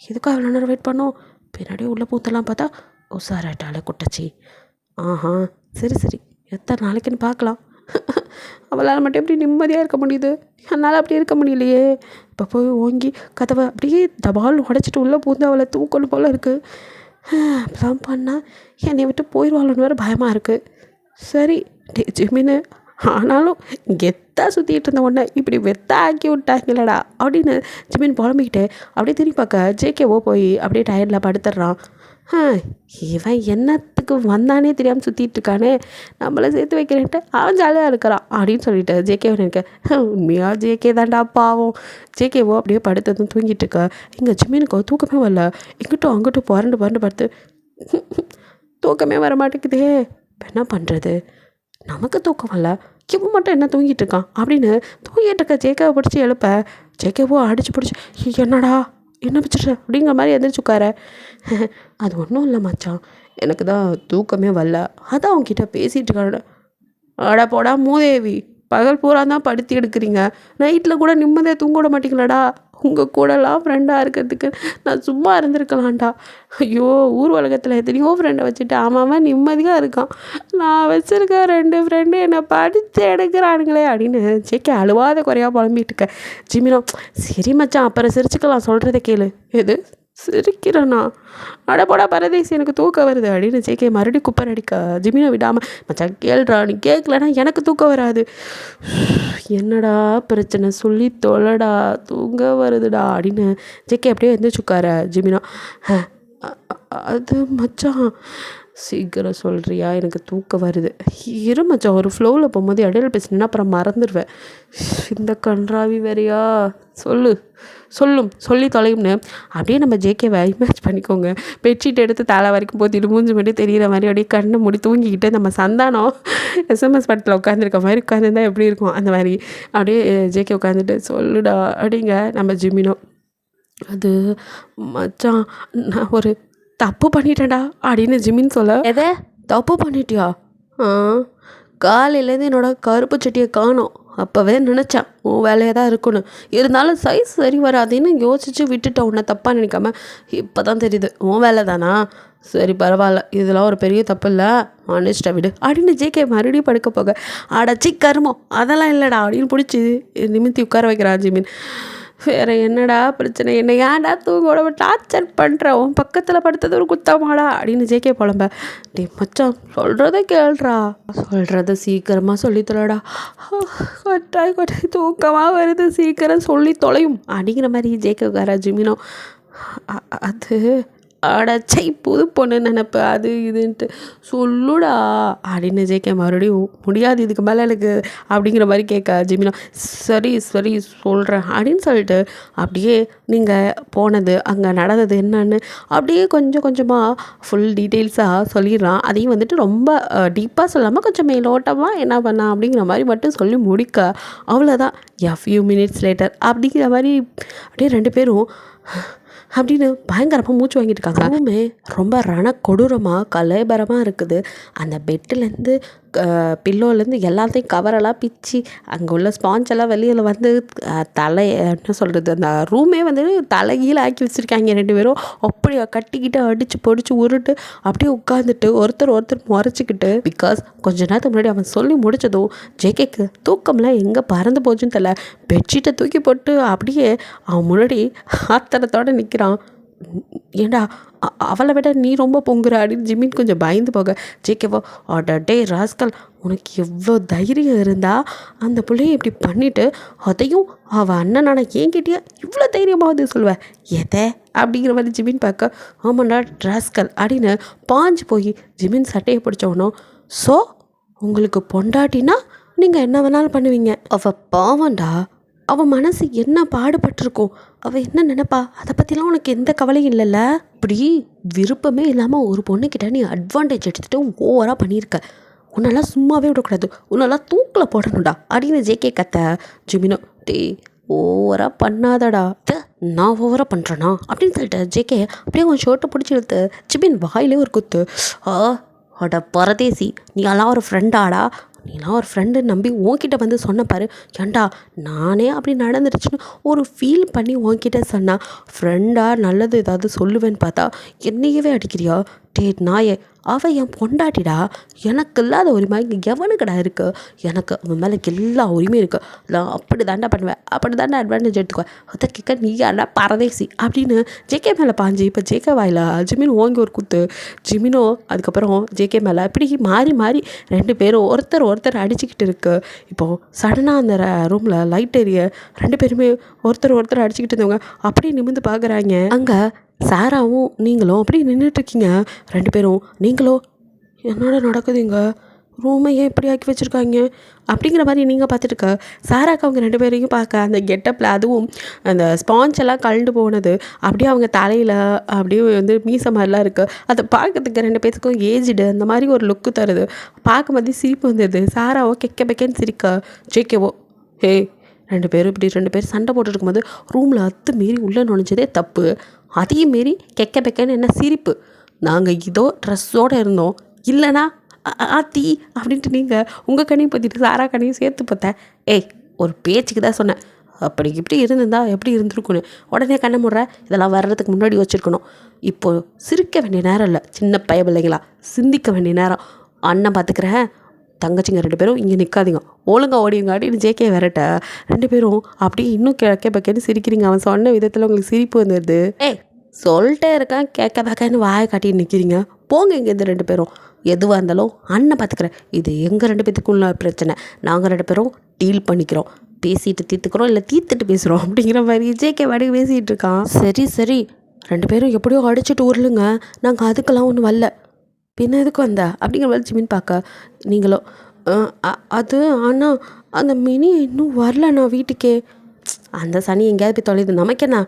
Speaker 2: எதுக்கும் அவ்வளோ நேரம் வெயிட் பண்ணோம், பின்னாடியே உள்ளே பூத்தெல்லாம் பார்த்தா உசாராட்டாலே குட்டச்சி. சரி எத்தனை நாளைக்குன்னு பார்க்கலாம். அவளால் மட்டும் எப்படி நிம்மதியாக இருக்க முடியுது, என்னால் அப்படி இருக்க முடியலையே. இப்போ போய் ஓங்கி கதவை அப்படியே டபால் உடச்சிட்டு உள்ளே பூந்து அவளை தூக்கணும் போல் இருக்குது. அப்படிலாம் பண்ணால் என்னை விட்டு போயிடுவாளோன்னு வேறு பயமாக இருக்குது. சரி ஜிமின்னு, ஆனாலும் கெத்தாக சுற்றிட்டு இருந்த உடனே இப்படி வெத்தா ஆக்கி விட்டாங்களடா அப்படின்னு ஜிமின் புலம்பிக்கிட்டு அப்படியே திரும்பி பார்க்க ஜேகேவோ போய் அப்படியே டயர்டில் படுத்துடுறான். இவன் என்னத்துக்கு வந்தானே தெரியாமல் சுற்றிட்டு இருக்கானே, நம்மளை சேர்த்து வைக்கிறேன்ட்டு அவன் ஜாலியாக இருக்கிறான் அப்படின்னு சொல்லிட்டு ஜேகேவை நினைக்க. உண்மையாக ஜேகே தாண்டா பாவம். ஜேகேவோ அப்படியே படுத்ததும் தூங்கிட்டு இருக்க. இங்கே ஜிமினுக்கோ தூக்கமே வரல, இங்கிட்டும் அங்கிட்டும் புரண்டு படுத்து தூக்கமே வர மாட்டேங்குதே. இப்போ என்ன பண்ணுறது, நமக்கு தூக்கம் வரல, இவன் மட்டும் என்ன தூங்கிட்டு இருக்கான் அப்படின்னு தூங்கிட்டு இருக்க ஜேகேவை பிடிச்சி எழுப்ப. ஜேகேவோ அடிச்சு பிடிச்சி, என்னடா என்ன பிடிச்சிட்ட அப்படிங்கிற மாதிரி எந்திரிச்சு உட்கார. அது ஒன்றும் இல்லை மச்சான், எனக்கு தான் தூக்கமே வரல, அதான் அவங்ககிட்ட பேசிகிட்டு இருக்காரு. அட போடா மூதேவி, பகல் பூரா தான் படுத்தி எடுக்கிறீங்க, நைட்டில் கூட நிம்மதியாக தூங்க விட மாட்டீங்களாடா. உங்கள் கூடலாம் ஃப்ரெண்டாக இருக்கிறதுக்கு நான் சும்மா இருந்திருக்கலாம்டா. ஐயோ, ஊர் உலகத்தில் எத்தனையோ ஃப்ரெண்டை வச்சுட்டு அவன் நிம்மதியாக இருக்கான், நான் வச்சுருக்க 2 ஃப்ரெண்டு என்னை படித்து எடுக்கிறானுங்களே அப்படின்னு ஜேகே அழுவாத குறையாக புலம்பிட்டு இருக்க. ஜிமினோ, சரி மச்சான் அப்புறம் சிரிச்சுக்கலாம், சொல்கிறத கேளு. எது சிரிக்கிறேண்ணா? அடப்போடா பரதேசி, எனக்கு தூக்கம் வருது அப்படின்னு ஜேகே மறுபடியும் குப்பர் அடிக்க. ஜிமினை விடாமல், மச்சான் கேள்றா, நீ கேட்கலன்னா எனக்கு தூக்கம் வராது. என்னடா பிரச்சனை சொல்லி தொலைடா, தூங்க வருதுடா அப்படின்னு ஜேகே அப்படியே எந்திரிச்சுக்கார. ஜிமினா, அது மச்சான் சீக்கிரம் சொல்கிறியா, எனக்கு தூக்கம் வருது. இரு மச்சான், ஒரு ஃப்ளோவில் போகும்போது இடையில பேசினேன்னா அப்புறம் மறந்துடுவேன். இந்த கன்றாவி வேறையா, சொல்லி தொலையும்னு அப்படியே நம்ம ஜேகேவை இமேஜ் பண்ணிக்கோங்க. பெட்ஷீட் எடுத்து தலை வரைக்கும் போத்திட்டு மூஞ்சி மட்டும் தெரிகிற மாதிரி அப்படியே கண்ணை மூடி தூங்கிக்கிட்டு நம்ம சந்தானம் எஸ்எம்எஸ் படத்தில் உட்காந்துருக்க மாதிரி உட்காந்துருந்தா எப்படி இருக்கும் அந்த மாதிரி அப்படியே ஜேகே உட்காந்துட்டு சொல்லுடா அப்படிங்க நம்ம ஜிமினோ. அது மச்சான், நான் ஒரு தப்பு பண்ணிட்டேன்டா அப்படின்னு ஜிமின் சொல்ல,
Speaker 1: எதை?
Speaker 2: தப்பு பண்ணிட்டியா? ஆ, காலையிலேருந்து என்னோட கருப்பு சட்டியை காணோம். அப்போவே நினச்சேன் உன் வேலையாக தான் இருக்கணும். இருந்தாலும் சைஸ் சரி வராதுன்னு யோசிச்சு விட்டுட்டேன், உன்னை தப்பாக நினைக்காம. இப்போ தான் தெரியுது உன் வேலை தானா. சரி பரவாயில்ல, இதெல்லாம் ஒரு பெரிய தப்பு இல்லை, மன்னிச்சிட்ட விடு அப்படின்னு ஜேகே மறுபடியும் படுக்க போக, அடச்சி கருமம் அதெல்லாம் இல்லைடா அப்படின்னு பிடிச்சி நிமித்தி உட்கார வைக்கிறான் ஜிமின். வேறு என்னடா பிரச்சனை, என்னை ஏன்டா தூங்கோட டார்ச்சர் பண்ணுற, உன் பக்கத்தில் படுத்தது ஒரு குத்தமாடா அப்படின்னு ஜேகே புலம்ப. டே மச்சான் சொல்கிறத கேள்றா, சொல்கிறத சீக்கிரமாக சொல்லித்தலடா, கொட்டாய் கொட்டாய் தூக்கமாக வருது, சீக்கிரம் சொல்லி தொலையும் அப்படிங்கிற மாதிரி ஜேகே உட்காரா ஜிமினோ. அது அடச்சை புது பொண்ணு நினப்பு அது இதுன்ட்டு சொல்லுடா அப்படின்னு ஜேகே மறுபடியும் முடியாது இதுக்கு மேலே எனக்கு அப்படிங்கிற மாதிரி கேட்க ஜிமினோ. சரி சரி சொல்கிறேன் அப்படின்னு சொல்லிட்டு அப்படியே நீங்கள் போனது அங்கே நடந்தது என்னன்னு அப்படியே கொஞ்சம் கொஞ்சமாக ஃபுல் டீட்டெயில்ஸாக சொல்லிடுறான். அதையும் வந்துட்டு ரொம்ப டீப்பாக சொல்லாமல் கொஞ்சம் மேலோட்டமாக என்ன பண்ணான் அப்படிங்கிற மாதிரி மட்டும் சொல்லி முடிக்க, அவ்வளோதான். ஃபியூ மினிட்ஸ் லேட்டர் அப்படிங்கிற மாதிரி அப்படியே ரெண்டு பேரும் அப்படின்னு பயங்கரமாக மூச்சு வாங்கிட்டு இருக்காங்க. ரூமே ரொம்ப கொடூரமாக கலைபரமாக இருக்குது. அந்த பெட்டுலேருந்து பில்லோலேருந்து எல்லாத்தையும் கவரெல்லாம் பிச்சு அங்கே உள்ள ஸ்பாஞ்ச் எல்லாம் வெளியில் வந்து தலை என்ன சொல்கிறது, அந்த ரூமே வந்து தலைகீழ ஆக்கி வச்சுருக்காங்க. ரெண்டு பேரும் அப்படி கட்டிக்கிட்டு அடித்து பொடிச்சு உருட்டு அப்படியே உட்காந்துட்டு ஒருத்தர் முறைச்சிக்கிட்டு. பிகாஸ் கொஞ்ச நேரத்துக்கு முன்னாடி அவன் சொல்லி முடித்ததும் ஜேகேக்கு தூக்கம்லாம் எங்கே பறந்து போச்சுன்னு தெரியல. பெட்ஷீட்டை தூக்கி போட்டு அப்படியே அவன் முன்னாடி ஆத்திரத்தோடு நிற்கிறான். ஏண்டா அவளை விட நீ ரொம்ப பொங்குற அப்படின்னு ஜிமின் கொஞ்சம் பயந்து போக, ஜேகேவோ டே ராஸ்கல், உனக்கு எவ்வளோ தைரியம் இருந்தால் அந்த பிள்ளைய இப்படி பண்ணிவிட்டு அதையும் அவள் அண்ணனான என்கிட்டயே இவ்வளோ தைரியமாவது சொல்லுவேன் எதை அப்படிங்கிற மாதிரி ஜிமின் பார்க்க, ஆமாண்டா ராஸ்கல் அப்படின்னு பாஞ்சு போய் ஜிமின் சட்டையை பிடிச்சவனும். ஸோ உங்களுக்கு பொண்டாட்டினா நீங்கள் என்ன வேணாலும் பண்ணுவீங்க. அவள் பாவண்டா, அவள் மனசு என்ன பாடுபட்டிருக்கும், அவள் என்ன நினைப்பா, அதை பற்றிலாம் உனக்கு எந்த கவலையும் இல்லைல்ல. இப்படி விருப்பமே இல்லாமல் ஒரு பொண்ணுக்கிட்ட நீ அட்வான்டேஜ் எடுத்துகிட்டு ஓவராக பண்ணியிருக்க. உன்னெல்லாம் சும்மாவே விடக்கூடாது, உன்னெல்லாம் தூக்கில் போடணும்டா அப்படின்னு ஜேகே கத்த. ஜிமினோ டே ஓவராக பண்ணாதடா. நான் ஓவராக பண்ணுறேனா அப்படின்னு சொல்லிட்டு ஜேகே அப்படியே உன் ஷர்ட்டை பிடிச்சி எடுத்து ஜிமின் வாயிலே ஒரு குத்து. அட பரதேசி, நீ எல்லாம் ஒரு ஃப்ரெண்டாடா, நீலாம் ஒரு ஃப்ரெண்டு நம்பி உன்கிட்ட வந்து சொன்ன பாரு. ஏண்டா நானே அப்படி நடந்துருச்சுன்னு ஒரு ஃபீல் பண்ணி உன்கிட்ட சொன்னா ஃப்ரெண்டாக நல்லது ஏதாவது சொல்லுவேன்னு பார்த்தா என்னையவே அடிக்கிறியா. டே நாயே, அவள் என் பொண்டாட்டிடா, எனக்கு இல்லாத உரிமை இங்கே எவனுக்கடா இருக்குது. எனக்கு அவன் மேலே எல்லா உரிமையும் இருக்குது. நான் அப்படி தாண்டா பண்ணுவேன், அப்படி தாண்டா அட்வான்டேஜ் எடுத்துக்குவேன். அதை கேட்க நீ யாரா பரதேசி அப்படின்னு ஜேகே மேலே பாஞ்சு இப்போ ஜேகே வாயில் ஜிமின் ஓங்கி ஒரு குத்து. ஜிமினோ அதுக்கப்புறம் ஜேகே மேலே இப்படி மாறி ரெண்டு பேரும் ஒருத்தர் அடிச்சுக்கிட்டு இருக்கு. இப்போது சடனாக அந்த ரூமில் லைட் எரிய ரெண்டு பேருமே ஒருத்தர் அடிச்சுக்கிட்டு இருந்தவங்க அப்படியே நிமிர்ந்து பார்க்குறாங்க. அங்கே சாராவும் நீங்களும் அப்படி நின்றுட்டுருக்கீங்க. ரெண்டு பேரும் நீங்களோ என்னோட நடக்குதுங்க, ரூமை ஏன் இப்படி ஆக்கி வச்சுருக்காங்க அப்படிங்கிற மாதிரி நீங்கள் பார்த்துட்டுருக்க. சாராக்கு அவங்க ரெண்டு பேரையும் பார்க்க அந்த கெட்டப்பில், அதுவும் அந்த ஸ்பாஞ்ச் எல்லாம் கலண்டு போனது அப்படியே அவங்க தலையில் அப்படியே வந்து மீச மாதிரிலாம் இருக்குது. அதை பார்க்கறதுக்கு ரெண்டு பேத்துக்கும் ஏஜ்டு அந்த மாதிரி ஒரு லுக்கு தருது. பார்க்க மாதிரி சிரிப்பு வந்துடுது. சாராவோ பெக்கேன்னு சிரிக்க. ஜேகேவோ ரெண்டு பேர் சண்டை போட்டுருக்கும் போது ரூமில் மீறி உள்ளே நுழைஞ்சதே தப்பு, அதையும் மீறி பெக்கேன்னு என்ன சிரிப்பு. நாங்கள் இதோ ட்ரெஸ்ஸோடு இருந்தோம், இல்லைனா ஆத்தி அப்படின்ட்டு நீங்கள் உங்கள் கண்ணையும் பற்றிட்டு சாரா கண்ணையும் சேர்த்து பார்த்தேன். ஒரு பேச்சுக்கு தான் சொன்னேன், அப்படி இப்படி இருந்திருந்தா எப்படி இருந்திருக்குன்னு. உடனே கண்ணை முடுற, இதெல்லாம் வர்றதுக்கு முன்னாடி வச்சுருக்கணும். இப்போது சிரிக்க வேண்டிய நேரம் இல்லை சின்ன பிள்ளைங்களா, சிந்திக்க வேண்டிய நேரம். அண்ணன் பார்த்துக்கிறேன், தங்கச்சிங்க ரெண்டு பேரும் இங்கே நிற்காதீங்க, ஒழுங்கா ஓடிங்க அப்படின்னு ஜேகே விரட்ட. ரெண்டு பேரும் அப்படியே இன்னும் பெக்கேன்னு சிரிக்கிறீங்க. அவன் சொன்ன விதத்தில் உங்களுக்கு சிரிப்பு வந்துடுது. சொல்லிட்டே இருக்கான், கேட்கன்னு வாயை காட்டிட்டு நிற்கிறீங்க. போங்க இங்கேருந்து ரெண்டு பேரும், எதுவாக இருந்தாலும் அண்ணன் பார்த்துக்கிறேன். இது எங்கள் ரெண்டு பேத்துக்குள்ள பிரச்சனை, நாங்கள் ரெண்டு பேரும் டீல் பண்ணிக்கிறோம், பேசிட்டு தீர்த்துக்கிறோம் இல்லை தீர்த்துட்டு பேசுகிறோம் அப்படிங்கிற மாதிரி ஜேகே வாடி பேசிகிட்டு இருக்கான். சரி ரெண்டு பேரும் எப்படியோ அடிச்சுட்டு உருளுங்க, நாங்கள் அதுக்கெல்லாம் ஒன்றும் வரல, பின்ன எதுக்கு வந்த அப்படிங்கிற மாதிரி ஜிமின் பார்க்க. நீங்களோ அது ஆனால் அந்த மினி இன்னும் வரலண்ணா வீட்டுக்கே. அந்த சனி எங்கேயாவது போய் தொலைது, நமக்கேண்ணா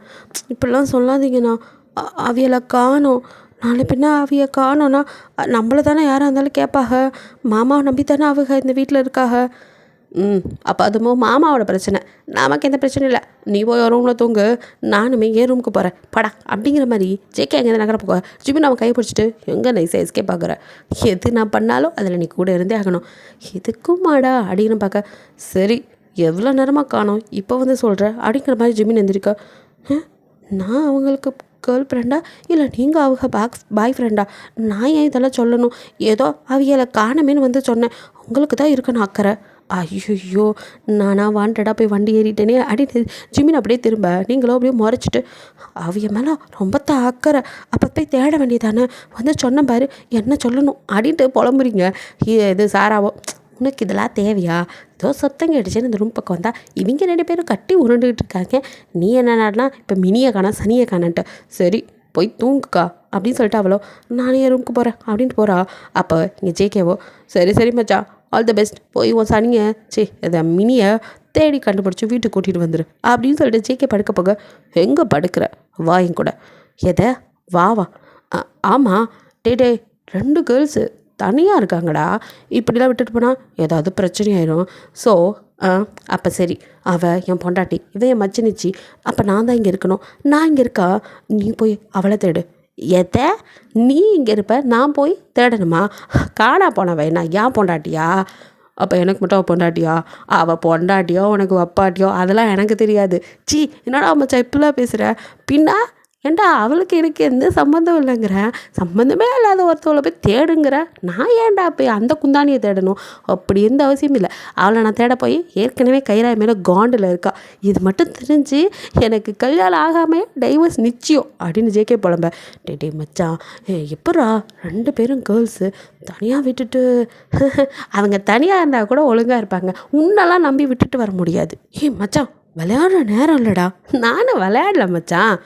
Speaker 2: இப்படிலாம் சொல்லாதீங்கண்ணா, அவியலை காணோம். நாளை பின்ன அவிய காணோன்னா நம்மளை தானே யாராக இருந்தாலும் கேட்பாக, மாமாவை நம்பி தானே அவங்க இந்த வீட்டில் இருக்காக. அப்போ அதுவும் மாமாவோட பிரச்சனை, நமக்கு எந்த பிரச்சனையும் இல்லை. நீ போய் ரூமில் தூங்கு, நானுமே என் ரூமுக்கு போகிறேன் படா அப்படிங்கிற மாதிரி ஜேகே எங்கேருந்து நகர போக ஜிமின் அவன் கையை பிடிச்சிட்டு எங்கே நைஸாக எஸ்கேப் பார்க்குற, எது நான் பண்ணாலும் அதில் நீ கூட இருந்தே ஆகணும், எதுக்கும் மாடா அப்படின்னு பார்க்க. சரி எவ்வளோ நேரமாக காணோம், இப்போ வந்து சொல்கிற அப்படிங்கிற மாதிரி ஜிமின் எந்திரிக்க. நான் அவங்களுக்கு கேர்ள் ஃப்ரெண்டா இல்லை நீங்கள் அவங்க பாய் ஃப்ரெண்டா, நான் ஏன் இதெல்லாம் சொல்லணும், ஏதோ அவைகளை காணமேன்னு வந்து சொன்னேன், உங்களுக்கு தான் இருக்கணும் அக்கறை. ஐயோ நானா வாண்டடாக போய் வண்டி ஏறிட்டேனே அப்படின்னு ஜிமின் அப்படியே திரும்ப நீங்களும் அப்படியே முறைச்சிட்டு அவைய மேலே ரொம்ப அக்கறை, அப்போ போய் தேட வேண்டியதானே, வந்து சொன்ன பாரு என்ன சொல்லணும் அப்படின்ட்டு புலம்புறீங்க. இது சாராவோ உனக்கு இதெல்லாம் தேவையா, ஏதோ சத்தம் கேட்டுச்சுன்னு இந்த ரூம் பக்கம் வந்தால் இவங்க 2 பேரும் கட்டி உருண்டுகிட்டு இருக்காங்க, நீ என்னன்னா இப்போ மினியை காணா சனியை காணன்ட்டு, சரி போய் தூங்குக்கா அப்படின்னு சொல்லிட்டு அவளோ நானே என் ரூமுக்கு போகிறேன் அப்படின்ட்டு போகிறா. அப்போ இங்கே ஜேகேவோ சரி மச்சான் ஆல் த பெஸ்ட், போய் உன் சனியை இதை மினியை தேடி கண்டுபிடிச்சி வீட்டுக்கு கூட்டிகிட்டு வந்துடு அப்படின்னு சொல்லிட்டு ஜேகே படுக்க போக எங்கே படுக்கிற வா என் கூட, எதை வா ஆமாம் டே 2 கேர்ள்ஸு தனியாக இருக்காங்கடா, இப்படிலாம் விட்டுட்டு போனால் ஏதாவது பிரச்சனை ஆயிரும். ஸோ அப்போ சரி அவள் என் பொண்டாட்டி, இவன் என் மச்சினிச்சி, அப்போ நான் தான் இங்கே இருக்கணும், நான் இங்கே இருக்கா, நீ போய் அவளை தேடு. எதை நீ இங்கே இருப்ப, நான் போய் தேடணுமா, காணா போனவன் நான் ஏன் பொண்டாட்டியா, அப்போ எனக்கு மட்டும் அவள் பொண்டாட்டியா, அவள் பொண்டாட்டியோ உனக்கு அப்பாட்டியோ அதெல்லாம் எனக்கு தெரியாது. என்னடா மச்சா இப்படிலாம் பேசுகிற, பின்னா ஏண்டா அவளுக்கு எனக்கு எந்த சம்மந்தம் இல்லைங்கிற, சம்மந்தமே இல்லாத ஒருத்தவளை போய் தேடுங்கிற, நான் ஏன்டா போய் அந்த குந்தானியை தேடணும், அப்படி எந்த அவசியம் இல்லை, அவளை நான் தேட போய் ஏற்கனவே கைராய் மேலே காண்டில் இருக்கா, இது மட்டும் தெரிஞ்சு எனக்கு கல்யாணம் ஆகாமல் டைவர்ஸ் நிச்சயம் அப்படின்னு ஜேகே புலம்ப. டே மச்சான் எப்படா 2 பேரும் கேர்ள்ஸு தனியாக விட்டுட்டு அவங்க தனியாக இருந்தால் கூட ஒழுங்காக இருப்பாங்க, உன்னெல்லாம் நம்பி விட்டுட்டு வர முடியாது. மச்சான் விளையாடுற நேரம் இல்லைடா, நானும் விளையாடல மச்சான்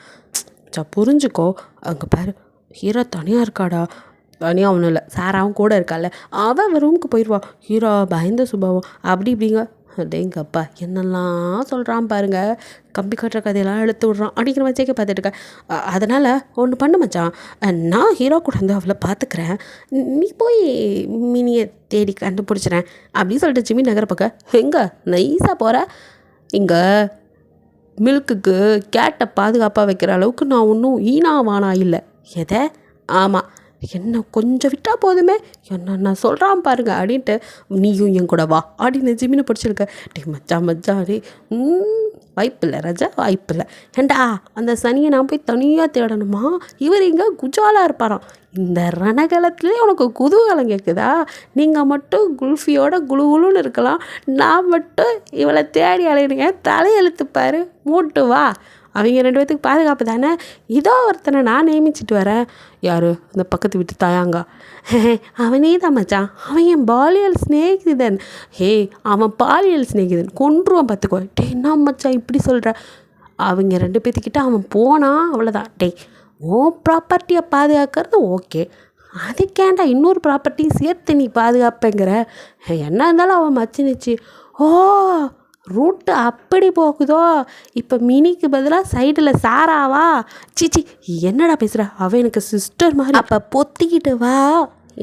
Speaker 2: புரிஞ்சுக்கோ, அங்கே பாரு ஹீரோ தனியாக இருக்காடா, தனியாக ஒன்றும் இல்லை சாராவும் கூட இருக்கால, அவன் ரூமுக்கு போயிடுவா, ஹீரோ பயந்த சுபாவம் அப்படி இப்படிங்க. டேங்கப்பா என்னெல்லாம் சொல்கிறான் பாருங்க, கம்பி கட்டுற கதையெல்லாம் எடுத்து விட்றான் அப்படிங்கிற வச்சேக்க பார்த்துட்டு இருக்கேன். அதனால் ஒன்று பண்ண மச்சான், நான் ஹீரோ கூட வந்து அவளை பார்த்துக்கிறேன், நீ போய் மினியை தேடி கண்டுபிடிச்சிறேன் அப்படின்னு சொல்லிட்டு ஜிமி நகர பக்கம் எங்கே நைஸாக போகிற, இங்கே மில்க்குக்கு கேட்டை பாதுகாப்பாக வைக்கிற அளவுக்கு நான் ஒன்றும் ஈனாவானா இல்லை. எதை ஆமாம் என்ன கொஞ்சம் விட்டால் போதுமே, என்ன சொல்கிறான் பாருங்க அப்படின்ட்டு நீயும் என் கூட வா அப்படின்னு ஜிமினை பிடிச்சிருக்க. மச்சான் வாய்ப்பில்லை ராஜா வாய்ப்பில்லை. ஏண்டா அந்த சனியை நான் போய் தனியாக தேடணுமா, இவர் இங்கே குஜாலாக இருப்பாராம், இந்த ரணகலத்துலேயே உனக்கு குதூகலம் கேட்குதா, நீங்கள் மட்டும் குல்ஃபியோட குழுன்னு இருக்கலாம், நான் மட்டும் இவளை தேடி அலையிறீங்க, தலையெழுத்துப்பாரு மூட்டு வா, அவங்க 2 பேத்துக்கு பாதுகாப்பு தானே, இதோ ஒருத்தனை நான் நியமிச்சிட்டு வரேன். யார் அந்த பக்கத்து வீட்டு தாயாங்கா, அவனே தான் மச்சான், அவன் என் பாலியல் ஸ்நேகிதன், அவன் பாலியல் ஸ்நேகிதன் கொன்றுவான் பார்த்துக்கோ. என்ன மச்சான் இப்படி சொல்கிற, அவங்க 2 பேத்துக்கிட்ட அவன் போனான் அவ்வளோதான். ஓ ப்ராப்பர்ட்டியை பாதுகாக்கிறது ஓகே, அதுக்கேண்டா இன்னொரு ப்ராப்பர்ட்டி சேர்த்து நீ பாதுகாப்பேங்கிற, என்ன இருந்தாலும் அவன் மச்சினிச்சு. ஓ ரூட்டு அப்படி போகுதோ, இப்போ மினிக்கு பதிலாக சைடில் சாராவா, என்னடா பேசுகிற, அவன் எனக்கு சிஸ்டர் மாதிரி, அப்போ பொத்திக்கிட்டு வா,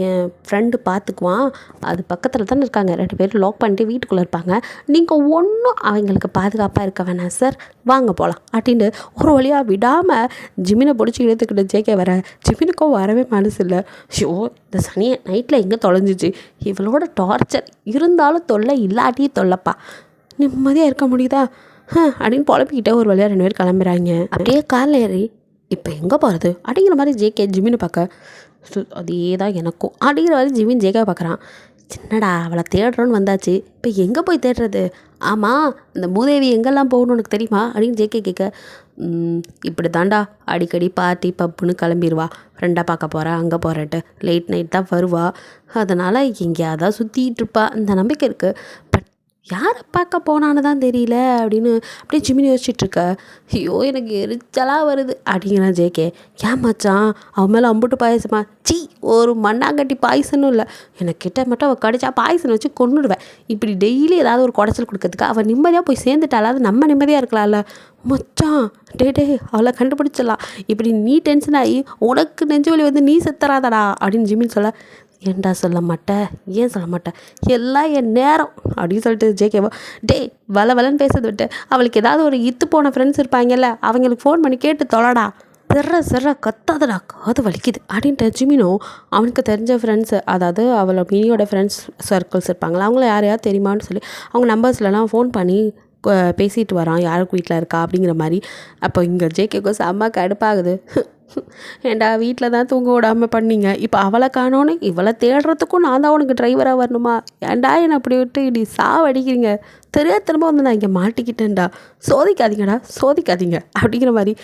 Speaker 2: என் ஃப்ரெண்டு பார்த்துக்குவான், அது பக்கத்தில் தானே இருக்காங்க, 2 பேரும் லாக் பண்ணிட்டு வீட்டுக்குள்ளே இருப்பாங்க, நீங்கள் ஒன்றும் அவங்களுக்கு பாதுகாப்பாக இருக்க வேணாம் சார், வாங்க போகலாம் அப்படின்னு ஒரு வழியாக விடாமல் ஜிமினை பிடிச்சி இழுத்துக்கிட்டு ஜேகே வர. ஜிமினுக்கும் வரவே மனசு இல்லை. இந்த சனியை நைட்டில் எங்கே தொலைஞ்சிச்சு, இவளோட டார்ச்சர் இருந்தாலும் தொல்லை இல்லாட்டியும் தொல்லைப்பா, நிம்மதியாக இருக்க முடியுதா அப்படின்னு புலப்பிக்கிட்டே ஒரு வழியாக 2 பேர் கிளம்புறாங்க. அப்படியே காரில் ஏறி இப்போ எங்கே போகிறது அப்படிங்கிற மாதிரி ஜேகே ஜிமினை பார்க்க, அதே தான் எனக்கும் அப்படிங்கிற மாதிரி ஜிமின் ஜேகே பார்க்குறான். என்னடா அவளை தேடுறோன்னு வந்தாச்சு, இப்போ எங்கே போய் தேடுறது, ஆமாம் இந்த மூதேவி எங்கெல்லாம் போகணும்னு உனக்கு தெரியுமா அப்படின்னு ஜேகே கேட்க, இப்படி தாண்டா அடிக்கடி பார்ட்டி பப்புன்னு கிளம்பிடுவா, ஃப்ரெண்டாக பார்க்க போகிறா அங்கே போகிறேன்ட்டு லேட் நைட் தான் வருவா, அதனால் எங்கேயாதான் சுற்றிட்டு இருப்பா, இந்த நம்பிக்கை இருக்குது, பட் யாரை பார்க்க போனான்னு தான் தெரியல அப்படின்னு அப்படியே ஜிமினி யோசிச்சுட்ருக்க. எனக்கு எரிச்சலாக வருது அப்படிங்கிறான் ஜேகே. ஏன் மச்சான் அவன் மேலே அம்புட்டு பாயசமா, ஒரு மண்ணாங்கட்டி பாயசனும் இல்லை, எனக்கு கிட்ட மட்டும் அவள் கடிச்சா பாயசனை வச்சு கொண்டுடுவேன், இப்படி டெய்லி ஏதாவது ஒரு குடைச்சல் கொடுக்கறதுக்கு அவள் நிம்மதியாக போய் சேர்ந்துட்டாலாவது நம்ம நிம்மதியாக இருக்கலாம்ல மச்சான், டே அவளை கண்டுபிடிச்சிடலாம், இப்படி நீ டென்ஷன் ஆகி உனக்கு நெஞ்சு வலி வந்து நீ செத்துறாதடா அப்படின்னு ஜிமின் சொல்ல, ஏன்டா சொல்ல மாட்டேன், ஏன் சொல்ல மாட்டேன், எல்லாம் என் நேரம் அப்படின்னு சொல்லிட்டு ஜேகேவா டே வளன்னு பேசுறது விட்டு அவளுக்கு ஏதாவது ஒரு இத்து போன ஃப்ரெண்ட்ஸ் இருப்பாங்கல்ல, அவங்களுக்கு ஃபோன் பண்ணி கேட்டு தொலைடா, சிற கத்தாதடா காது வலிக்குது அப்படின்ட்டு ஜிமினோ அவனுக்கு தெரிஞ்ச ஃப்ரெண்ட்ஸு, அதாவது அவளை மினியோட ஃப்ரெண்ட்ஸ் சர்க்கிள்ஸ் இருப்பாங்களா, அவங்கள யாரையாவது தெரியுமான்னு சொல்லி அவங்க நம்பர்ஸ்லலாம் ஃபோன் பண்ணி பேசிட்டு வரான், யாருக்கு வீட்டில் இருக்கா அப்படிங்கிற மாதிரி. அப்போ இங்கே ஜேகேக்கோ செம்ம கடுப்பாகுது. ஏண்டா வீட்டில் தான் தூங்க விடாமல் பண்ணீங்க, இப்போ அவளை காணோன்னு இவளை தேடுறதுக்கும் நான் தான் உனக்கு டிரைவராக வரணுமா, ஏன்டா என்னை அப்படி விட்டு இப்படி சாவடிக்கிறீங்க, தெரியாத திரும்ப வந்து நான் இங்கே மாட்டிக்கிட்டேன்டா, சோதிக்காதீங்க அப்படிங்கிற மாதிரி.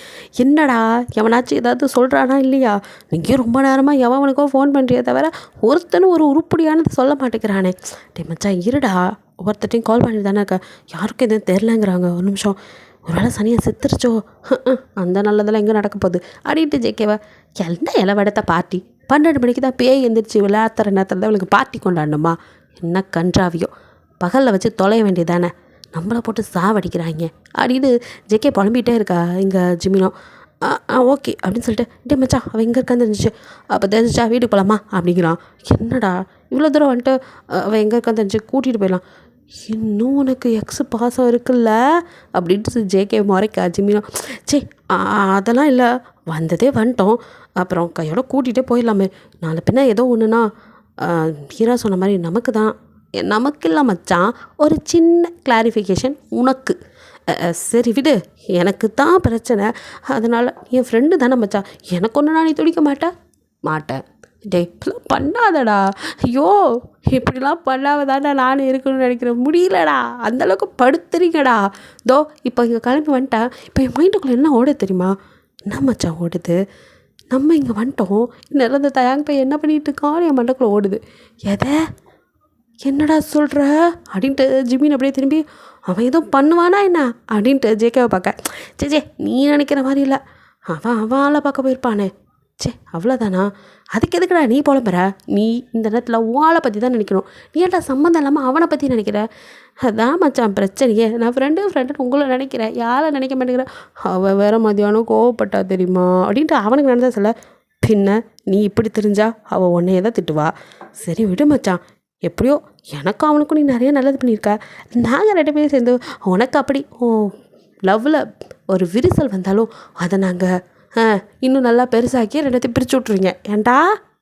Speaker 2: என்னடா எவனாச்சும் ஏதாவது சொல்கிறானா இல்லையா, நீங்கள் ரொம்ப நேரமாக எவனுக்கோ ஃபோன் பண்ணுறியே தவிர ஒருத்தனும் ஒரு உருப்படியானது சொல்ல மாட்டேங்கிறானே. டே மச்சான் இருடா, ஒவ்வொருத்தையும் கால் பண்ணிட்டு தானே இருக்க, யாருக்கும் எதுவும் தெரிலங்கிறாங்க, ஒரு நிமிஷம், ஒரு வேளை சனியை செத்துருச்சோ, அந்த நல்லதெல்லாம் எங்கே நடக்க போகுது அப்படின்ட்டு ஜேகேவா என்ன இலவடத்த பார்ட்டி, 12 மணிக்கு தான் பேய் எந்திரிச்சு விளையாடுற நேரத்தில் தான் இவளுக்கு பார்ட்டி கொண்டாடணுமா, என்ன கன்றாவியோ, பகலில் வச்சு தொலைய வேண்டியதானே, நம்மளை போட்டு சாவடிக்கிறாங்க அப்படின்னு ஜேகே புலம்பிகிட்டே இருக்கா. இங்கே ஜிமினோ ஓகே அப்படின்னு சொல்லிட்டு டே மச்சான் அவள் எங்கே இருக்கான்னு தெரிஞ்சிச்சு, அப்போ தெரிஞ்சிச்சா வீட்டுக்கு போகலாமா அப்படிங்கிறான். என்னடா இவ்வளோ தூரம் வந்துட்டு அவள் எங்கே இருக்கான்னு தெரிஞ்சு கூட்டிகிட்டு போயிடலாம், இன்னும் உனக்கு எக்ஸு பாசம் இருக்குல்ல அப்படின்ட்டு ஜேகே முறைக்கா ஜிமினோ. சே அதெல்லாம் இல்லை, வந்ததே வந்துட்டோம், அப்புறம் கையோட கூட்டிகிட்டே போயிடலாமே, நாலு பின்ன ஏதோ ஒன்றுனா ஹீரா சொன்ன மாதிரி நமக்கு இல்லை மச்சான், ஒரு சின்ன கிளாரிஃபிகேஷன் உனக்கு, சரி விடு, எனக்கு தான் பிரச்சனை, அதனால் என் ஃப்ரெண்டு தானே மச்சான், எனக்கு ஒன்றுனா நீ துடிக்க மாட்டேன் டே இப்படிலாம் பண்ணாதடா, ஐயோ இப்படிலாம் பண்ணாம தானே நானும் இருக்கணும்னு நினைக்கிறேன், முடியலடா, அந்தளவுக்கு படுத்துறீங்கடா. தோ இப்போ இங்கே கிளம்பி வந்துட்டேன், இப்போ என் மைண்டுக்குள்ளே என்ன ஓடுது தெரியுமா, என்ன மச்சான் ஓடுது, நம்ம இங்கே வந்துட்டோம், நிறந்த தயாங்க போய் என்ன பண்ணிகிட்டு இருக்கான்னு என் மண்டக்குள்ளே ஓடுது. எதை என்னடா சொல்கிற அப்படின்ட்டு ஜிமின் அப்படியே திரும்பி அவன் எதுவும் பண்ணுவானா என்ன அப்படின்ட்டு ஜேகேவை பார்க்க. சே நீ நினைக்கிற மாதிரி இல்லை, அவன் ஆளை பார்க்க போயிருப்பானே, சே அவ்வளோதானா, அதுக்கு எதுக்குடா நீ புலம்புற, நீ இந்த நேரத்தில் ஆளை பற்றி தான் நினைக்கணும், நீ ஏன்டா சம்மந்தம் இல்லாமல் அவனை பற்றி நினைக்கிற, அதான் மச்சான் பிரச்சனையே, நான் ஃப்ரெண்டு உங்களை நினைக்கிறேன், யாரை நினைக்க மாட்டேங்கிறேன், அவள் வேறு மதியானம் கோவப்பட்டா தெரியுமா அப்படின்ட்டு அவனுக்கு நினைச்சா சொல்ல, பின்ன நீ இப்படி தெரிஞ்சா அவள் உன்னையே தான் திட்டுவா, சரி விடு மச்சான், எப்படியோ எனக்கும் அவனுக்கும் நீ நிறைய நல்லது பண்ணியிருக்க, நாங்கள் 2 பேரும் சேர்ந்து உனக்கு அப்படி லவ்வில் ஒரு விரிசல் வந்தாலும் அதை நாங்கள் இன்னும் நல்லா பெருசாக்கி 2த்தையும் பிரித்து விட்ருவீங்க ஏன்டா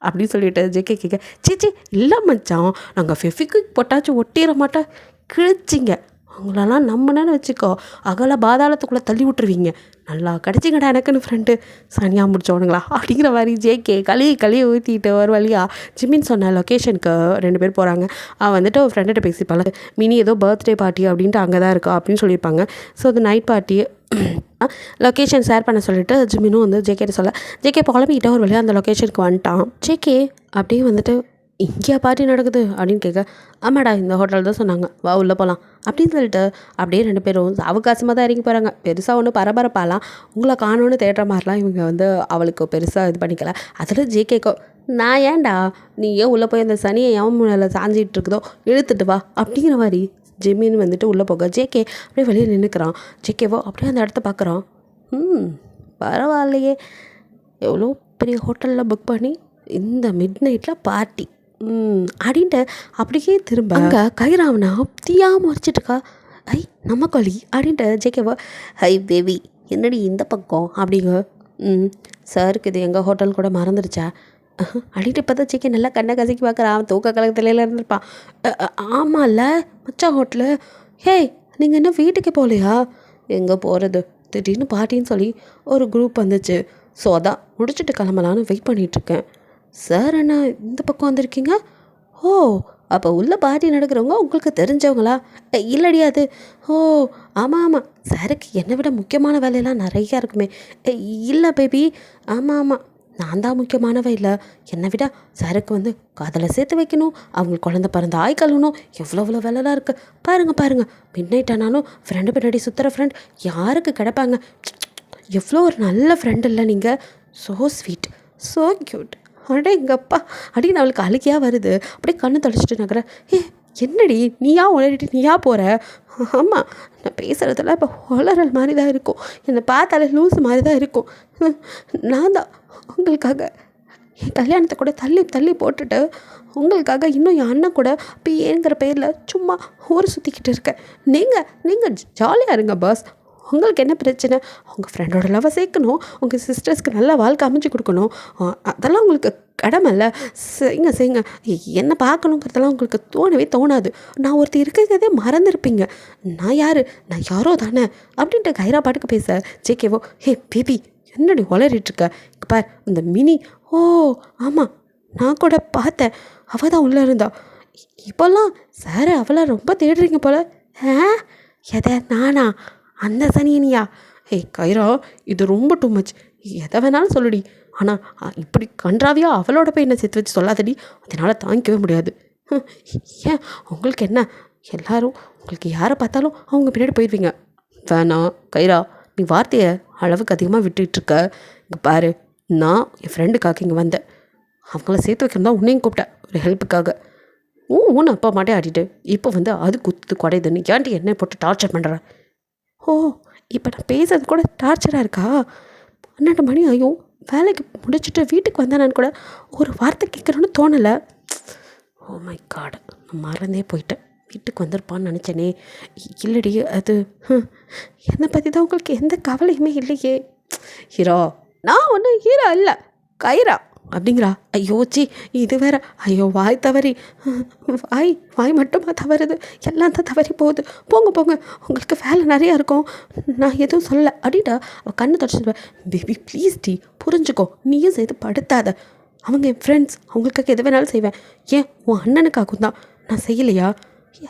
Speaker 2: அப்படின்னு சொல்லிட்டு ஜேகே கேட்க. சீச்சி இல்லை மச்சான், நாங்கள் ஃபெவிக்விக் போட்டாச்சும் ஒட்டிட மாட்டோம், கிழிச்சிங்க, அவங்களெல்லாம் நம்பினேன்னு வச்சுக்கோ அகல பாதாளத்துக்குள்ளே தள்ளி விட்டுருவீங்க, நல்லா கிடச்சிங்கடா எனக்குன்னு ஃப்ரெண்டு, சனியாக முடிச்சவனுங்களா அப்படிங்கிற மாதிரி ஜேகே களியை ஊற்றிட்டு ஒரு வழியாக ஜிமின் சொன்ன லொக்கேஷனுக்கு 2 பேர் போகிறாங்க. அவன் வந்துட்டு ஒரு ஃப்ரெண்ட்ட பேசிப்பாள், மினி ஏதோ பர்த்டே பார்ட்டி அப்படின்ட்டு அங்கே தான் இருக்கா அப்படின்னு சொல்லியிருப்பாங்க. ஸோ அது நைட் பார்ட்டி லொக்கேஷன் ஷேர் பண்ண சொல்லிட்டு ஜிமினும் வந்து ஜேகேட்ட சொல்ல, ஜேகே புலம்பிக்கிட்ட ஒரு வழியாக அந்த லொக்கேஷனுக்கு வந்துட்டான். ஜேகே அப்படியே வந்துட்டு இங்கேயா பார்ட்டி நடக்குது அப்படின்னு கேட்க, ஆமாடா இந்த ஹோட்டல் தான் சொன்னாங்க, வா உள்ளே போகலாம் அப்படின்னு சொல்லிட்டு அப்படியே 2 பேரும் அவகாசமாக தான் இறங்கி போகிறாங்க. பெருசாக ஒன்றும் பரபரப்பாலாம் உங்களை காணோன்னு தேடுற மாதிரிலாம் இவங்க வந்து அவளுக்கு பெருசாக இது பண்ணிக்கல. அதில் ஜேகேக்கோ நான் ஏன்டா நீ ஏன் உள்ளே போய் அந்த சனியை எவன் மேலே சாஞ்சிட்டு இருக்குதோ இழுத்துட்டு வா அப்படிங்கிற மாதிரி ஜிமின் வந்துட்டு உள்ளே போக ஜேகே அப்படியே வெளியே நின்றுக்கிறான். ஜேகேவோ அப்படியே அந்த இடத்த பார்க்குறான். பரவாயில்லையே, எவ்வளோ பெரிய ஹோட்டலில் புக் பண்ணி இந்த மிட் நைட்டில் பார்ட்டி அப்படின்ட்டு அப்படியே திரும்ப அங்கே கைராவனா தீயாக முறைச்சிட்டுக்கா. ஐ நம்ம கோழி அப்படின்ட்டு ஜேகேவோ ஹை பேபி என்னடி இந்த பக்கம் அப்படிங்க. சாருக்கு இது எங்கள் ஹோட்டல் கூட மறந்துடுச்சா அப்படின்ட்டு இப்போ தான் ஜேகே நல்லா கண்ணை கசக்கி பார்க்குறான். தூக்க கலகத்தில இருந்திருப்பான். ஆமாம்ல மச்சான் ஹோட்டலு, ஹே நீங்கள் என்ன வீட்டுக்கு போகலையா, எங்கே போகிறது, திடீர்னு பார்ட்டின்னு சொல்லி ஒரு குரூப் வந்துச்சு, ஸோ அதான் முடிச்சுட்டு கிளம்பலான்னு வெயிட் பண்ணிகிட்ருக்கேன். சார் அண்ணா இந்த பக்கம் வந்திருக்கீங்க, ஓ அப்போ உள்ள பார்ட்டி நடக்கிறவங்க உங்களுக்கு தெரிஞ்சவங்களா, இல்லடி அது, ஓ ஆமாம் சாருக்கு என்னை விட முக்கியமான வேலையெல்லாம் நிறையா இருக்குமே, இல்லை பேபி ஆமாம் நான் தான் முக்கியமானவ இல்லை, என்னை விட சாருக்கு வந்து காதலை சேர்த்து வைக்கணும், அவங்களுக்கு குழந்தை பிறந்த ஆய் கழுவணும், எவ்வளோ வேலைலாம் இருக்குது பாருங்கள் மிட் நைட் ஆனாலும் ஃப்ரெண்டு பின்னாடி சுற்றுற ஃப்ரெண்ட் யாருக்கு கிடப்பாங்க, எவ்வளோ ஒரு நல்ல ஃப்ரெண்ட் இல்லை நீங்கள், ஸோ ஸ்வீட் ஸோ க்யூட், அடே எங்கப்பா அப்படின்னு அவளுக்கு அழுகையாக வருது. அப்படியே கண்ணு தொலைச்சிட்டு நகர, என்னடி நீயா உளறிட்டு நீயா போகிற, ஆமாம் நான் பேசுகிறதெல்லாம் இப்போ உளறல் மாதிரி தான் இருக்கும், என்னை பார்த்தாலே லூஸ் மாதிரி தான் இருக்கும், நான் தான் உங்களுக்காக என் கல்யாணத்தை கூட தள்ளி போட்டுட்டு உங்களுக்காக இன்னும் என் அண்ணன் கூட பிஏங்கிற பேரில் சும்மா ஊர் சுற்றிக்கிட்டு இருக்கேன். நீங்கள் ஜாலியாக இருங்க பாஸ். உங்களுக்கு என்ன பிரச்சனை? உங்கள் ஃப்ரெண்டோட லவ்வை சேர்க்கணும், உங்கள் சிஸ்டர்ஸ்க்கு நல்ல வாழ்க்கை அமைச்சு கொடுக்கணும், அதெல்லாம் உங்களுக்கு கடமைல்ல. செய்யுங்க. என்ன பார்க்கணுங்கிறதெல்லாம் உங்களுக்கு தோணவே தோணாது. நான் ஒருத்தர் இருக்கிறதே மறந்துருப்பீங்க. நான் யாரோ தானே அப்படின்ட்டு கைரா பாட்டுக்கு பேச ஜேகேவோ, ஹே பேபி என்னடி உளறிட்டுருக்க, பார் இந்த மினி. ஓ ஆமாம், நான் கூட பார்த்தேன், அவள் தான் உள்ளே இருந்தா. இப்போல்லாம் சார் அவளை ரொம்ப தேடுறீங்க போல. எதை நானா? அந்த சனியனியா? கைரா, இது ரொம்ப டூ மச். எதை வேணாலும் சொல்லுடி, ஆனால் இப்படி கன்றாவியா அவளோட போய் என்ன சேர்த்து வச்சு சொல்லாதடி, அதனால் தாங்கிக்கவே முடியாது. ஏன் உங்களுக்கு என்ன? எல்லாரும் உங்களுக்கு யாரை பார்த்தாலும் அவங்க பின்னாடி போயிடுவீங்க. வேணாம் கைரா, நீ வார்த்தையை அளவுக்கு அதிகமாக விட்டுட்டுருக்க. இங்கே பாரு, நான் என் ஃப்ரெண்டுக்காக இங்கே வந்தேன். அவங்கள சேர்த்து வைக்கிறதா உன்னையும் கூப்பிட்டேன் ஒரு ஹெல்ப்புக்காக. ஒன்று அப்பா மாட்டே ஆடிட்டு இப்போ அது குத்து குடையுதுன்னு ஏன்டி என்னை போட்டு டார்ச்சர் பண்ணுற? ஓ, இப்போ நான் பேசுறது கூட டார்ச்சராக இருக்கா? 12 மணி ஆகும், வேலைக்கு முடிச்சுட்டு வீட்டுக்கு வந்தேனான்னு கூட ஒரு வார்த்தை கேட்குறோன்னு தோணலை. ஓ மை காட், நான் மறந்தே போயிட்டேன். வீட்டுக்கு வந்திருப்பான்னு நினச்சேனே. இல்லடி, அது என்னை பற்றி தான் உங்களுக்கு எந்த கவலையுமே இல்லையே. ஹீரோ, நான் ஒன்றும் ஹீரோ இல்லை, கைரா அப்படிங்கிறா. ஐயோ சி, இது வேற. ஐயோ வாய் தவறி, வாய் மட்டுமா தவறுது, எல்லாம் தான் தவறி போகுது. போங்க, உங்களுக்கு வேலை நிறையா இருக்கும், நான் எதுவும் சொல்ல அப்படின்ட்டா அவள் கண்ணை தொடச்சிடுவேன். பேபி ப்ளீஸ் டி, புரிஞ்சுக்கோ, நீயும் செய்து படுத்தாத. அவங்க என் ஃப்ரெண்ட்ஸ், அவங்களுக்காக எது வேணாலும் செய்வேன். ஏன் உன் அண்ணனுக்காகவும் தான். நான் செய்யலையா?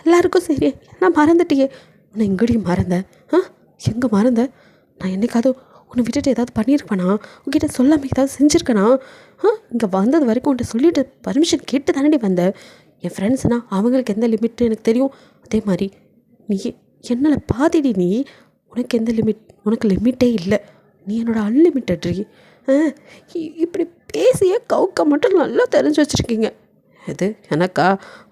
Speaker 2: எல்லாருக்கும் சரி, நான் மறந்துட்டியே. உன்னை எங்கேயும் மறந்தேன்? எங்கே மறந்தேன்? நான் என்னைக்காவது உன்னை விட்டுட்டு ஏதாவது பண்ணியிருப்பேனா? உங்ககிட்ட சொல்லாமல் ஏதாவது செஞ்சுருக்கேனா? இங்கே வந்தது வரைக்கும் உன்ட்ட சொல்லிட்டு பர்மிஷன் கேட்டு தானே வந்தேன். என் ஃப்ரெண்ட்ஸ்னால் அவங்களுக்கு எந்த லிமிட்டு எனக்கு தெரியும். அதே மாதிரி நீ என்னால் பாதிடி. நீ உனக்கு எந்த லிமிட்? உனக்கு லிமிட்டே இல்லை. நீ என்னோடய அன்லிமிட்டட்ரி. இப்படி பேசியே கவுக்க மட்டும் நல்லா தெரிஞ்சு வச்சுருக்கீங்க. இது எனக்கா?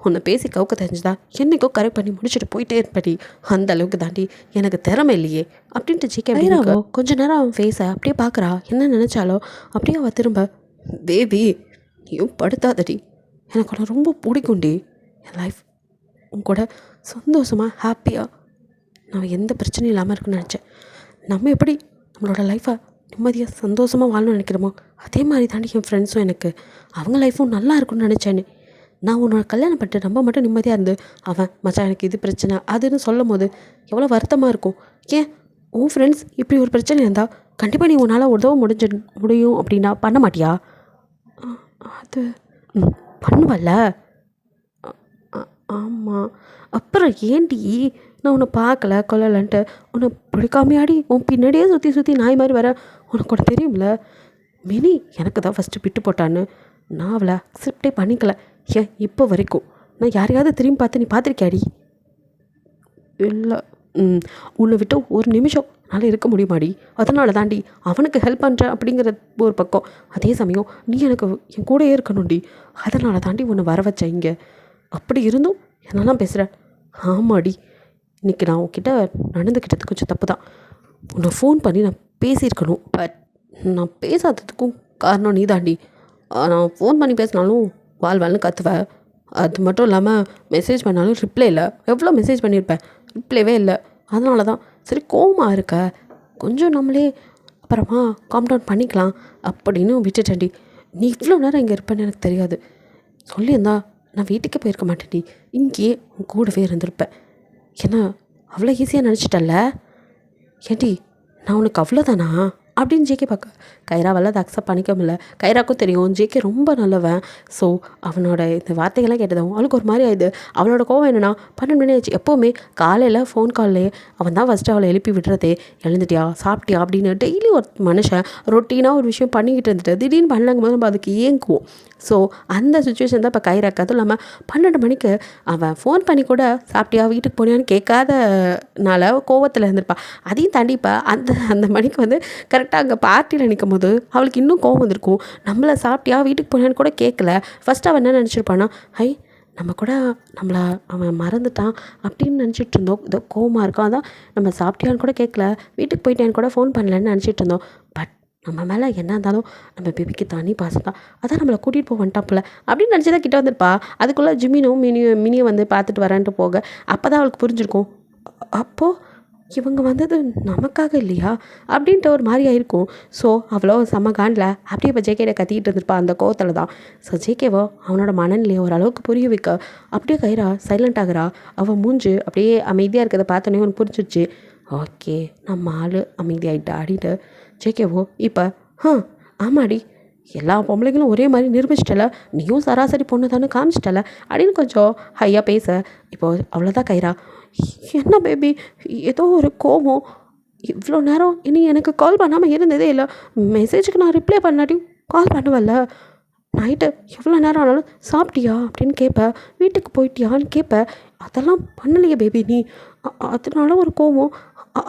Speaker 2: உன்னை பேசி கவுக்க தெரிஞ்சுதா என்றைக்கோ கரெக்ட் பண்ணி முடிச்சுட்டு போயிட்டே இருப்படி. அந்த அளவுக்கு தாண்டி எனக்கு திறமை இல்லையே அப்படின்ட்டு ஜிகே கைராவோ கொஞ்ச நேரம் அவன் ஃபேஸை அப்படியே பார்க்குறா. என்ன நினச்சாலோ அப்படியே அவள் திரும்ப, பேபி நீயும் படுத்தாதடி, எனக்கு உன்னை ரொம்ப பிடிக்கும்டி. என் லைஃப் உன் கூட சந்தோஷமாக ஹாப்பியாக நான் எந்த பிரச்சனையும் இல்லாமல் இருக்குன்னு நினச்சேன். நம்ம எப்படி நம்மளோட லைஃப்பை நிம்மதியாக சந்தோஷமாக வாழணும்னு நினைக்கிறோமோ அதே மாதிரி தாண்டி என் ஃப்ரெண்ட்ஸும் எனக்கு அவங்க லைஃப்பும் நல்லா இருக்குன்னு நினச்சேன்னு. நான் உன்னோட கல்யாணம் பண்ணிட்டு நம்ம மட்டும் நிம்மதியாக இருந்து அவன் மச்சான் எனக்கு இது பிரச்சனை அதுன்னு சொல்லும் போது எவ்வளோ வருத்தமாக இருக்கும். ஏன் உன் ஃப்ரெண்ட்ஸ் இப்படி ஒரு பிரச்சனை இருந்தால் கண்டிப்பாக நீ உன்னால் உதவ முடியும் அப்படின்னா பண்ண மாட்டியா? அது பண்ணுவல்ல. ஆமாம், அப்புறம் ஏண்டி நான் உன்னை பார்க்கல கொல்லலன்ட்டு உன்னை பிடிக்காமையாடி உன் பின்னாடியே சுற்றி நாய் மாதிரி வர உனக்கு கூட தெரியும்ல. மினி எனக்கு தான் ஃபஸ்ட்டு விட்டு போட்டான்னு நான் அவளை அக்செப்டே பண்ணிக்கல. ஏன் இப்போ வரைக்கும் நான் யாரையாவது திரும்பி பார்த்து நீ பார்த்துருக்கியாடி? இல்லை. உன்னை விட்டு ஒரு நிமிஷம் என்னால் இருக்க முடியுமாடி? அதனால தாண்டி அவனுக்கு ஹெல்ப் பண்ணுறேன் அப்படிங்கிற ஒரு பக்கம். அதே சமயம் நீ எனக்கு என் கூடயே இருக்கணும்டி, அதனால தாண்டி உன்னை வர வச்சேன் இங்கே. அப்படி இருந்தும் என்னெல்லாம் பேசுகிற? ஆமாடி, இன்றைக்கி நான் உன்கிட்ட நடந்துக்கிட்டது கொஞ்சம் தப்பு தான். உன்னை ஃபோன் பண்ணி நான் பேசியிருக்கணும். பட் நான் பேசாததுக்கும் காரணம் நீ தாண்டி. நான் ஃபோன் பண்ணி பேசினாலும் வாழ்னு கத்துவேன். அது மட்டும் இல்லாமல் மெசேஜ் பண்ணாலும் ரிப்ளை இல்லை. எவ்வளோ மெசேஜ் பண்ணியிருப்பேன், ரிப்ளைவே இல்லை. அதனால தான் சரி கோவமாக இருக்க, கொஞ்சம் நம்மளே அப்புறமா காம் டவுன் பண்ணிக்கலாம் அப்படின்னு விட்டுட்டேன்டி. நீ இவ்வளோ நேரம் இங்கே இருப்பேன்னு எனக்கு தெரியாது. சொல்லியிருந்தா நான் வீட்டுக்கே போயிருக்க மாட்டேன்டி, இங்கேயே உன் கூடவே இருந்திருப்பேன். ஏன்னா அவ்வளோ ஈஸியாக நினச்சிட்டல்ல. ஏன்டி நான் உனக்கு அவ்வளோதானா அப்படின்னு ஜேகே பார்க்க கைராவால் அதை அக்செப்ட் பண்ணிக்க முடியல. கைராக்கும் தெரியும் ஜேகே ரொம்ப நல்லவன். ஸோ அவனோட இந்த வார்த்தைகள்லாம் கேட்டதும் அவளுக்கு ஒரு மாதிரி ஆயிடுது. அவளோட கோவம் என்னென்னா 12 மணி ஆயிடுச்சு. எப்போவுமே காலையில் ஃபோன் கால்லே அவன் தான் ஃபஸ்ட்டு அவளை எழுப்பி விடுறதே. எழுந்துட்டியா சாப்பிட்டியா அப்படின்னு டெய்லி ஒரு மனுஷன் ரொட்டீனாக ஒரு விஷயம் பண்ணிக்கிட்டு இருந்துட்டு திடீர்னு பண்ணலங்கும் போது நம்ம அதுக்கு ஏங்குவோம். ஸோ அந்த சுச்சுவேஷன் தான் இப்போ கைராக்கு. அதுவும் இல்லாமல் 12 மணிக்கு அவன் ஃபோன் பண்ணி கூட சாப்பிட்டியா வீட்டுக்கு போனியான்னு கேட்காதனால கோவத்தில் இருந்திருப்பாள். அதையும் தாண்டி இப்போ அந்த மணிக்கு கரெக்டாக அங்கே பார்ட்டியில் நிற்கும் போது அவளுக்கு இன்னும் கோவம் வந்திருக்கும். நம்மளை சாப்பிட்டியா வீட்டுக்கு போனான்னு கூட கேட்கல. ஃபஸ்ட்டு அவன் என்ன நினச்சிருப்பான்னா, நம்ம கூட நம்மளை அவன் மறந்துட்டான் அப்படின்னு நினச்சிட்டு இருந்தோம். இதோ கோவமாக இருக்கும், அதான் நம்ம சாப்பிட்டியான்னு கூட கேட்கல, வீட்டுக்கு போயிட்டேன்னு கூட ஃபோன் பண்ணலன்னு நினச்சிட்டு இருந்தோம். பட் நம்ம மேலே என்ன இருந்தாலும் நம்ம பேபிக்கு தனி பாசம் தான், அதான் நம்மளை கூட்டிகிட்டு போக வந்துட்டாப்புல அப்படின்னு நினச்சி தான் கிட்ட வந்திருப்பா. அதுக்குள்ளே ஜிமினும் மினியும் வந்து பார்த்துட்டு வரேன்ட்டு போக அப்போ தான் அவளுக்கு புரிஞ்சிருக்கும். அப்போது இவங்க வந்தது நமக்காக இல்லையா அப்படின்ட்டு ஒரு மாதிரி ஆயிருக்கும். ஸோ அவ்வளோ செம்ம காண்டில் அப்படியே இப்போ ஜேகேட கத்திக்கிட்டு இருந்திருப்பா அந்த கோவத்தில் தான். ஸோ ஜேகேவோ அவனோட மனநிலையை ஓரளவுக்கு புரிய வைக்க அப்படியே கைரா சைலண்ட் ஆகுறா. அவள் மூஞ்சு அப்படியே அமைதியாக இருக்கிறத பார்த்தோன்னே ஒன்று புரிஞ்சிருச்சு. ஓகே நம்ம ஆள் அமைதியாகிட்டா அப்படின்ட்டு ஜேகேவோ இப்போ ஆமாடி எல்லா பொம்பளைங்களும் ஒரே மாதிரி நிரூபிச்சிட்டல, நீயும் சராசரி பொண்ணு தானே காமிச்சிட்டல அப்படின்னு கொஞ்சம் ஹையாக பேச இப்போது அவ்வளோதான் கைரா. என்ன பேபி ஏதோ ஒரு கோபம், இவ்வளோ நேரம் இனி எனக்கு கால் பண்ணாமல் இருந்ததே இல்லை, மெசேஜுக்கு நான் ரிப்ளை பண்ணாட்டியும் கால் பண்ணுவல்ல, நைட்டு எவ்வளோ நேரம் ஆனாலும் சாப்பிட்டியா அப்படின்னு கேட்பேன், வீட்டுக்கு போயிட்டியான்னு கேட்பேன், அதெல்லாம் பண்ணலையே பேபி நீ, அதனால ஒரு கோபம்,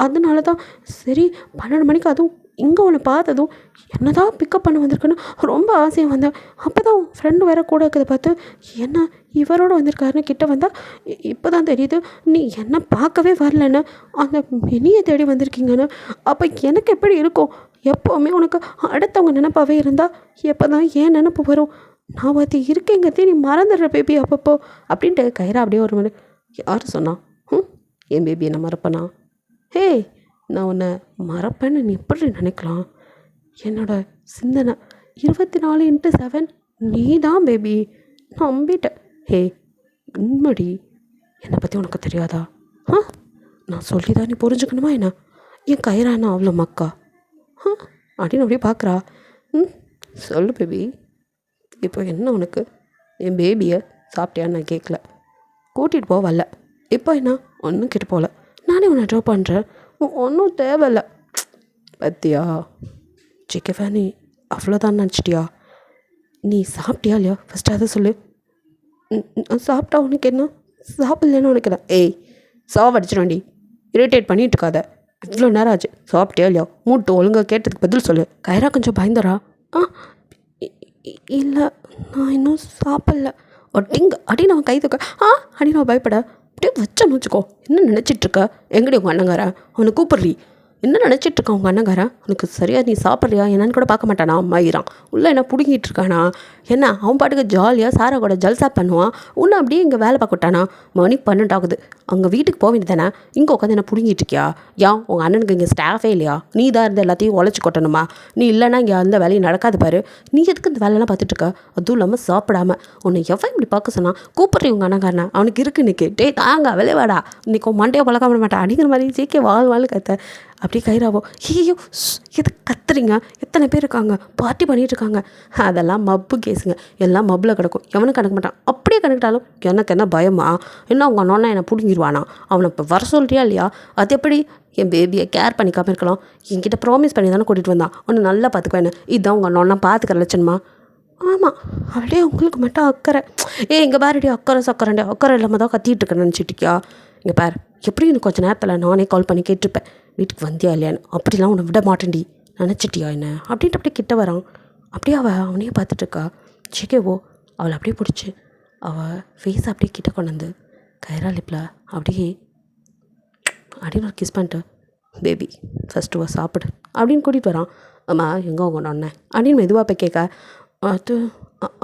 Speaker 2: அதனால தான் சரி 12 மணிக்கு அதுவும் இங்கே ஒன்று பார்த்ததும் என்ன தான் பிக்கப் பண்ண வந்திருக்குன்னு ரொம்ப ஆசையாக வந்தேன். அப்போ தான் ஃப்ரெண்டு வேறு கூட இருக்கிறத பார்த்து என்ன இவரோட வந்திருக்காருன்னு கிட்ட வந்தால் இப்போ தான் தெரியுது நீ என்ன பார்க்கவே வரலன்னு, அந்த மினியை தேடி வந்திருக்கீங்கன்னு. அப்போ எனக்கு எப்படி இருக்கும்? எப்போவுமே உனக்கு அடுத்தவங்க நினப்பாவே இருந்தால் எப்போ தான் ஏன் நினப்பு வரும்? நான் பார்த்து இருக்கேங்கிறதே நீ மறந்துடுற பேபி அப்பப்போ அப்படின்ட்டு கைரா அப்படியே ஒரு மணி. யார் சொன்னா என் பேபி என்ன மறப்பனா? ஹே நான் உன்னை மறப்பேன்னு நீ எப்படி நினைக்கலாம்? என்னோட சிந்தனை 24x7 நீ தான் பேபி, நம்பிட்டேன். ஹே உண்மடி, என்னை பற்றி உனக்கு தெரியாதா? நான் சொல்லி தான் நீ புரிஞ்சுக்கணுமா என்ன? என் கைரானா அவ்வளோ மக்கா அப்படின்னு அப்படியே பார்க்குறா. சொல்லு பேபி, இப்போ என்ன உனக்கு? என் பேபியை சாப்பிட்டியான்னு நான் கேட்கல, கூட்டிகிட்டு போவல்ல, இப்போ என்ன ஒன்றும் கிட்ட போகல, நானே உன்னை ட்ராப் பண்ணுறேன், ஒன்றும் தேவையில்ல. பத்தியா சிக்கஃபே நீ அவ்வளோதான் நினச்சிட்டியா? நீ சாப்பிட்டியா இல்லையா ஃபஸ்ட்டு அதை சொல்லு. சாப்பிட்டா உனக்கு என்ன, சாப்பிட்லன்னு உனக்கு என்ன? ஏய் சாவடிச்சிடாண்டி, இரிட்டேட் பண்ணிட்டு இருக்காத, இவ்வளோ நேரம் ஆச்சு, சாப்பிட்டியா இல்லையா? மூட்டு ஒழுங்காக கேட்டதுக்கு பதில் சொல்லு. கைரா கொஞ்சம் பயந்துரா. இல்லை நான் இன்னும் சாப்பிட்ல ஒட்டிங்க அப்படின்னு அவன் கை தூக்க அப்படின்னு அவன் பயப்பட அப்படியே வச்சோன்னு வச்சுக்கோ. என்ன நினச்சிட்ருக்க? எங்கடி உங்கள் அண்ணங்காரன்? அவனை கூப்பிட்றி. என்ன நினச்சிட்ருக்கான் உங்கள் அண்ணங்காரன்? உனக்கு சரியாக நீ சாப்பிட்றியா என்னன்னு கூட பார்க்க மாட்டானா? மயிரான் உள்ளே என்ன பிடுங்கிட்டு இருக்கானா என்ன? அவன் பாட்டுக்கு ஜாலியாக சாரா கூட ஜல்சா பண்ணுவான், உன்னை அப்படியே இங்கே வேலை பார்க்க விட்டானா? மணி 12 ஆகுது, அங்கே வீட்டுக்கு போக வேண்டியது தானே, இங்கே உட்காந்து என்ன பிடுங்கிட்டு இருக்கியா? ஏன் உங்கள் அண்ணனுக்கு இங்கே ஸ்டாஃபே இல்லையா? நீ தான் இருந்து எல்லாத்தையும் உழைச்சி கொட்டணுமா? நீ இல்லைன்னா இங்கே அந்த வேலையும் நடக்காது பாரு. நீ எதுக்கு இந்த வேலையெல்லாம் பார்த்துட்ருக்க? அதுவும் இல்லாமல் சாப்பிடாம உன்னை எவன் இப்படி பார்க்க சொன்னா? கூப்பிட்றீ உங்கள் அண்ணங்காரனை, அவனுக்கு இருக்கு இன்னைக்கு, டே தாங்க விளையாடா, இன்னைக்கு மண்டையை பழக்க விட மாட்டான் அப்படிங்கிற மாதிரி ஜேகே வாழ் கத்த அப்படியே கைராவோ. ஐயோ எது கத்துறீங்க? எத்தனை பேர் இருக்காங்க, பார்ட்டி பண்ணிகிட்டு இருக்காங்க. அதெல்லாம் மப்பு கேஸுங்க, எல்லாம் மப்பில் கிடக்கும், எவனும் கணக்க மாட்டான். அப்படியே கணக்கிட்டாலும் எனக்கு என்ன பயமா? என்ன உங்கள் அண்ணா என்னை பிடுங்கிடுவானா? அவனை இப்போ வர சொல்கிறியா இல்லையா? அது எப்படி என் பேபியை கேர் பண்ணிக்காமல் இருக்கலாம்? என்கிட்ட ப்ராமிஸ் பண்ணி தானே கூட்டிகிட்டு வந்தான், ஒன்று நல்லா பார்த்துக்குவேன்னு. இதுதான் உங்கள் அண்ணா பார்த்துக்கிற லட்சணமா? ஆமாம் அப்படியே உங்களுக்கு மட்டும் அக்கறை. இங்கே பாருடி அக்கறை சக்கரண்டி, அக்கறை இல்லாமல் தான் கத்திட்டு இருக்கேன்னு நினச்சிட்டிருக்கியா? இங்கே பாரு, எப்படி இன்னும் கொஞ்சம் நேரத்தில் நானே கால் பண்ணி கேட்டிருப்பேன் வீட்டுக்கு வந்தியா இல்லையான்னு. அப்படிலாம் உன்னை விட மாட்டேன்டி, நினச்சிட்டியா என்ன அப்படின்ட்டு அப்படியே கிட்ட வரான். அப்படியே அவனையே பார்த்துட்ருக்கா. ஜேகேவோ அவளை அப்படியே பிடிச்சி அவள் ஃபேஸை அப்படியே கிட்ட கொண்டு வந்து கைரா லிப்பில் அப்படியே அப்படின்னு ஒரு கிஸ் பண்ணிட்டு, பேபி ஃபஸ்ட்டு சாப்பிடு அப்படின்னு கூட்டிகிட்டு வரான். அம்மா எங்கே உங்க அண்ணன் அப்படின்னு மெதுவாக போய் கேட்க, அது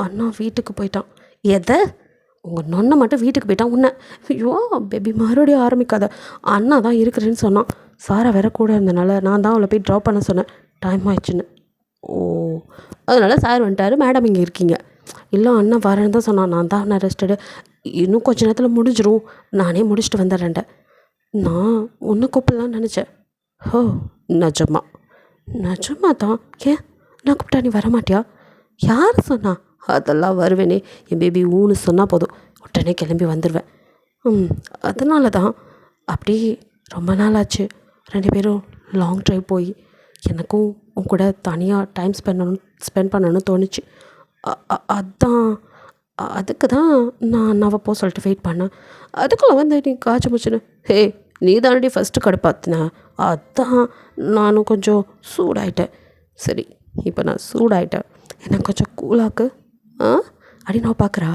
Speaker 2: அண்ணா வீட்டுக்கு போயிட்டான். எதை? உங்கள் நொண்ணை மட்டும் வீட்டுக்கு போயிட்டான் உன்னை? ஐயோ பேபி மறுபடியும் ஆரம்பிக்காத, அண்ணா தான் இருக்கிறேன்னு சொன்னான், சாரா வேற கூட இருந்தனால நான் தான் அவளை போய் ட்ராப் பண்ண சொன்னேன், டைம் ஆயிடுச்சுன்னு. ஓ அதனால் சார் வந்துட்டார், மேடம் இங்கே இருக்கீங்க. இல்லை அண்ணா வரேன்னு தான் சொன்னான், நான் தான் அவனை ரெஸ்டடு, இன்னும் கொஞ்ச நேரத்தில் முடிஞ்சிரும், நானே முடிச்சுட்டு வந்துடுறேன்ட. நான் ஒன்று கூப்பிடலான்னு நினச்சேன். ஹோ நிஜமா? நிஜமா தான். ஏன் நான் கூப்பிட்டா நீ வரமாட்டியா? யார் சொன்னா? அதெல்லாம் வருவேனே, என் பேபி ஊன்னு சொன்னால் போதும் உடனே கிளம்பி வந்துடுவேன். அதனால தான் அப்படியே ரொம்ப நாள் ஆச்சு 2 பேரும் லாங் ட்ரைவ் போய், எனக்கும் உன் கூட தனியாக டைம் ஸ்பெண்ட் பண்ணணும்னு தோணுச்சு. அதான் அதுக்கு தான் நான் அண்ணாவை போக சொல்லிட்டு வெயிட் பண்ணேன். அதுக்குள்ளே வந்து நீ காய்ச்சி முச்சுன்னு, ஹே நீ தானடி ஃபஸ்ட்டு கடுப்பாத்தின, அதான் நானும் கொஞ்சம் சூடாயிட்டேன். சரி இப்போ நான் சூடாயிட்டேன், எனக்கு கொஞ்சம் கூலாக்கு அப்படின்னு நான் பார்க்குறா.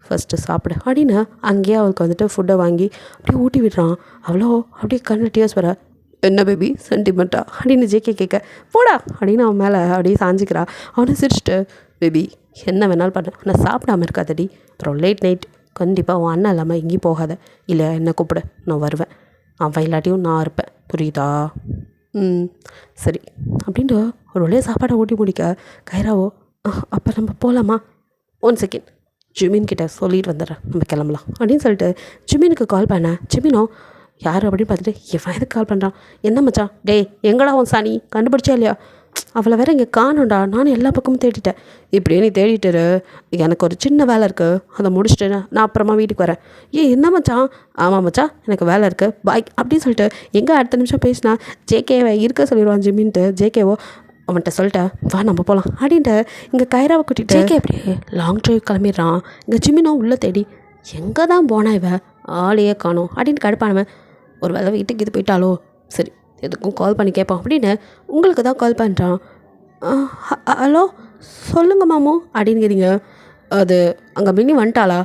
Speaker 2: ஃபஸ்ட்டு சாப்பிடு அப்படின்னு அங்கேயே அவளுக்கு வந்துட்டு ஃபுட்டை வாங்கி அப்படியே ஊட்டி விடுறான். அவ்வளோ அப்படியே கண்ணு டியர்ஸ் வர. என்ன பேபி சென்டிமெண்ட்டா அப்படின்னு ஜேகே கேட்க, போடா அப்படின்னு அவன் மேலே அப்படியே சாஞ்சிக்கிறா. அவனை சிரிச்சிட்டு, பேபி என்ன வேணாலும் பண்ண, நான் சாப்பிடாம இருக்காதடி, அப்புறம் லேட் நைட் கண்டிப்பாக உன் அண்ணன் இல்லாமல் எங்கேயும் போகாத, இல்லை என்ன கூப்பிட, நான் வருவேன், அவன் இல்லாட்டியும் நான் இருப்பேன், புரியுதா? சரி அப்படின்ட்டு ஒரு வழியாக சாப்பாடை ஊட்டி முடிக்க கைராவோ, அப்போ நம்ம போகலாமா, 1 செகண்ட் ஜிமின் கிட்ட சொல்லிட்டு வந்துடுறேன், நம்ம கிளம்பலாம் அப்படின்னு சொல்லிட்டு ஜிமினுக்கு கால் பண்ணேன். ஜிமினோ யார் அப்படின்னு பார்த்துட்டு, என் எதுக்கு கால் பண்ணுறான், என்ன மச்சான், டேய் எங்கடா உன் சாணி கண்டுபிடிச்சா இல்லையா, அவளை வேற இங்கே காணும்டா, நானும் எல்லா பக்கமும் தேடிட்டேன், இப்படியே நீ தேடிட்டுரு, எனக்கு ஒரு சின்ன வேலை இருக்குது, அதை முடிச்சுட்டு நான் அப்புறமா வீட்டுக்கு வரேன். என்ன மச்சான், ஆமாம் மச்சான் எனக்கு வேலை இருக்குது பாய் அப்படின்னு சொல்லிட்டு எங்கே அடுத்த நிமிஷம் பேசினா ஜேகேவை இருக்க சொல்லிடுவான் ஜிமின்ட்டு. ஜேகேவோ அவன்கிட்ட சொல்லிட்டேன், வா நம்ம போகலாம் அப்படின்ட்டு இங்கே கைராவை கூட்டிகிட்டு ஜேகே அப்படியே லாங் ட்ரைவ் கிளம்பிடுறான். இங்கே ஜிமினோ உள்ளே தேடி எங்கே தான் போனா இவ, ஆளையே காணோம் அப்படின்னு கடுப்பானவன், ஒரு வேளை வீட்டுக்கு இது போயிட்டாலோ, சரி எதுக்கும் கால் பண்ணி கேட்பான் அப்படின்னு உங்களுக்கு தான் கால் பண்ணுறான். ஹலோ சொல்லுங்கள் மாமோ அப்படிங்கிறீங்க. அது அங்கே மினி வந்துட்டாளா,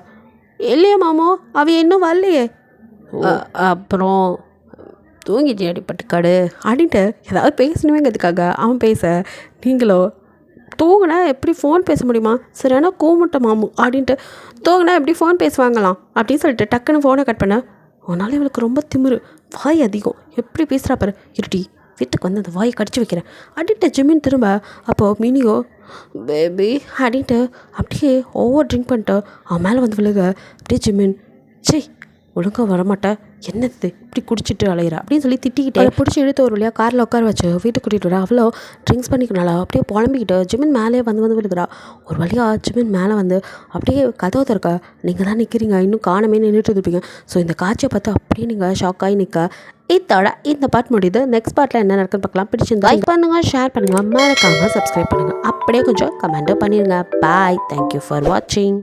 Speaker 2: இல்லையா மாமோ அவ இன்னும் வரலையே, அப்புறம் தூங்கிட்டு அடிப்பட்டு காடு அப்படின்ட்டு ஏதாவது பேசணுமேங்கிறதுக்காக அவன் பேச, நீங்களோ தூங்கினா எப்படி ஃபோன் பேச முடியுமா, சரியான கூமுட்டை மாமு அப்படின்ட்டு, தூங்கினா எப்படி ஃபோன் பேசுவாங்களாம் அப்படின்னு சொல்லிட்டு டக்குன்னு ஃபோனை கட் பண்ண. உன்னால இவளுக்கு ரொம்ப திமிரு, வாய் அதிகம், எப்படி பேசுகிறா பாரு, இருட்டி வீட்டுக்கு வந்து அந்த வாயை கடிச்சு வைக்கிறேன் அப்படின்ட்டு ஜிமின் திரும்ப. அப்போது மினியோ பேபி அப்படின்ட்டு அப்படியே ஓவர் ட்ரிங்க் பண்ணிட்டு அவன் மேலே வந்து விழுக. அப்படியே ஜிமின், சே ஒழுங்காக வரமாட்டேன், என்னது இப்படி குடிச்சிட்டு அலையிறா அப்படின்னு சொல்லி திட்டிக்கிட்டே அதை பிடிச்சி இழுத்து ஒரு வழியாக காரில் உட்கார வச்சு வீட்டுக்கு கூட்டிகிட்டு வரா. அவ்வளோ ட்ரிங்க்ஸ் பண்ணிக்கனால அப்படியே புலம்பிக்கிட்டு ஜிமின் மேலே வந்து விழுகிறா. ஒரு வழியாக ஜிமின் மேலே வந்து அப்படியே கதவை திறக்க, நீங்கள் தான் நிற்கிறீங்க, இன்னும் காணமே நின்றுட்டு இருப்பீங்க. ஸோ இந்த காட்சியை பார்த்து அப்படியே நீங்கள் ஷாக்காகி நிற்க. இதோட இந்த பார்ட் முடியுது. நெக்ஸ்ட் பார்ட்டில் என்ன நடக்குன்னு பார்க்கலாம். பிடிச்சிருந்தா லைக் பண்ணுங்கள், ஷேர் பண்ணுங்கள், மறக்காமல் சப்ஸ்கிரைப் பண்ணுங்கள், அப்படியே கொஞ்சம் கமெண்ட்டும் பண்ணிடுங்க. பாய், தேங்க்யூ ஃபார் வாட்சிங்.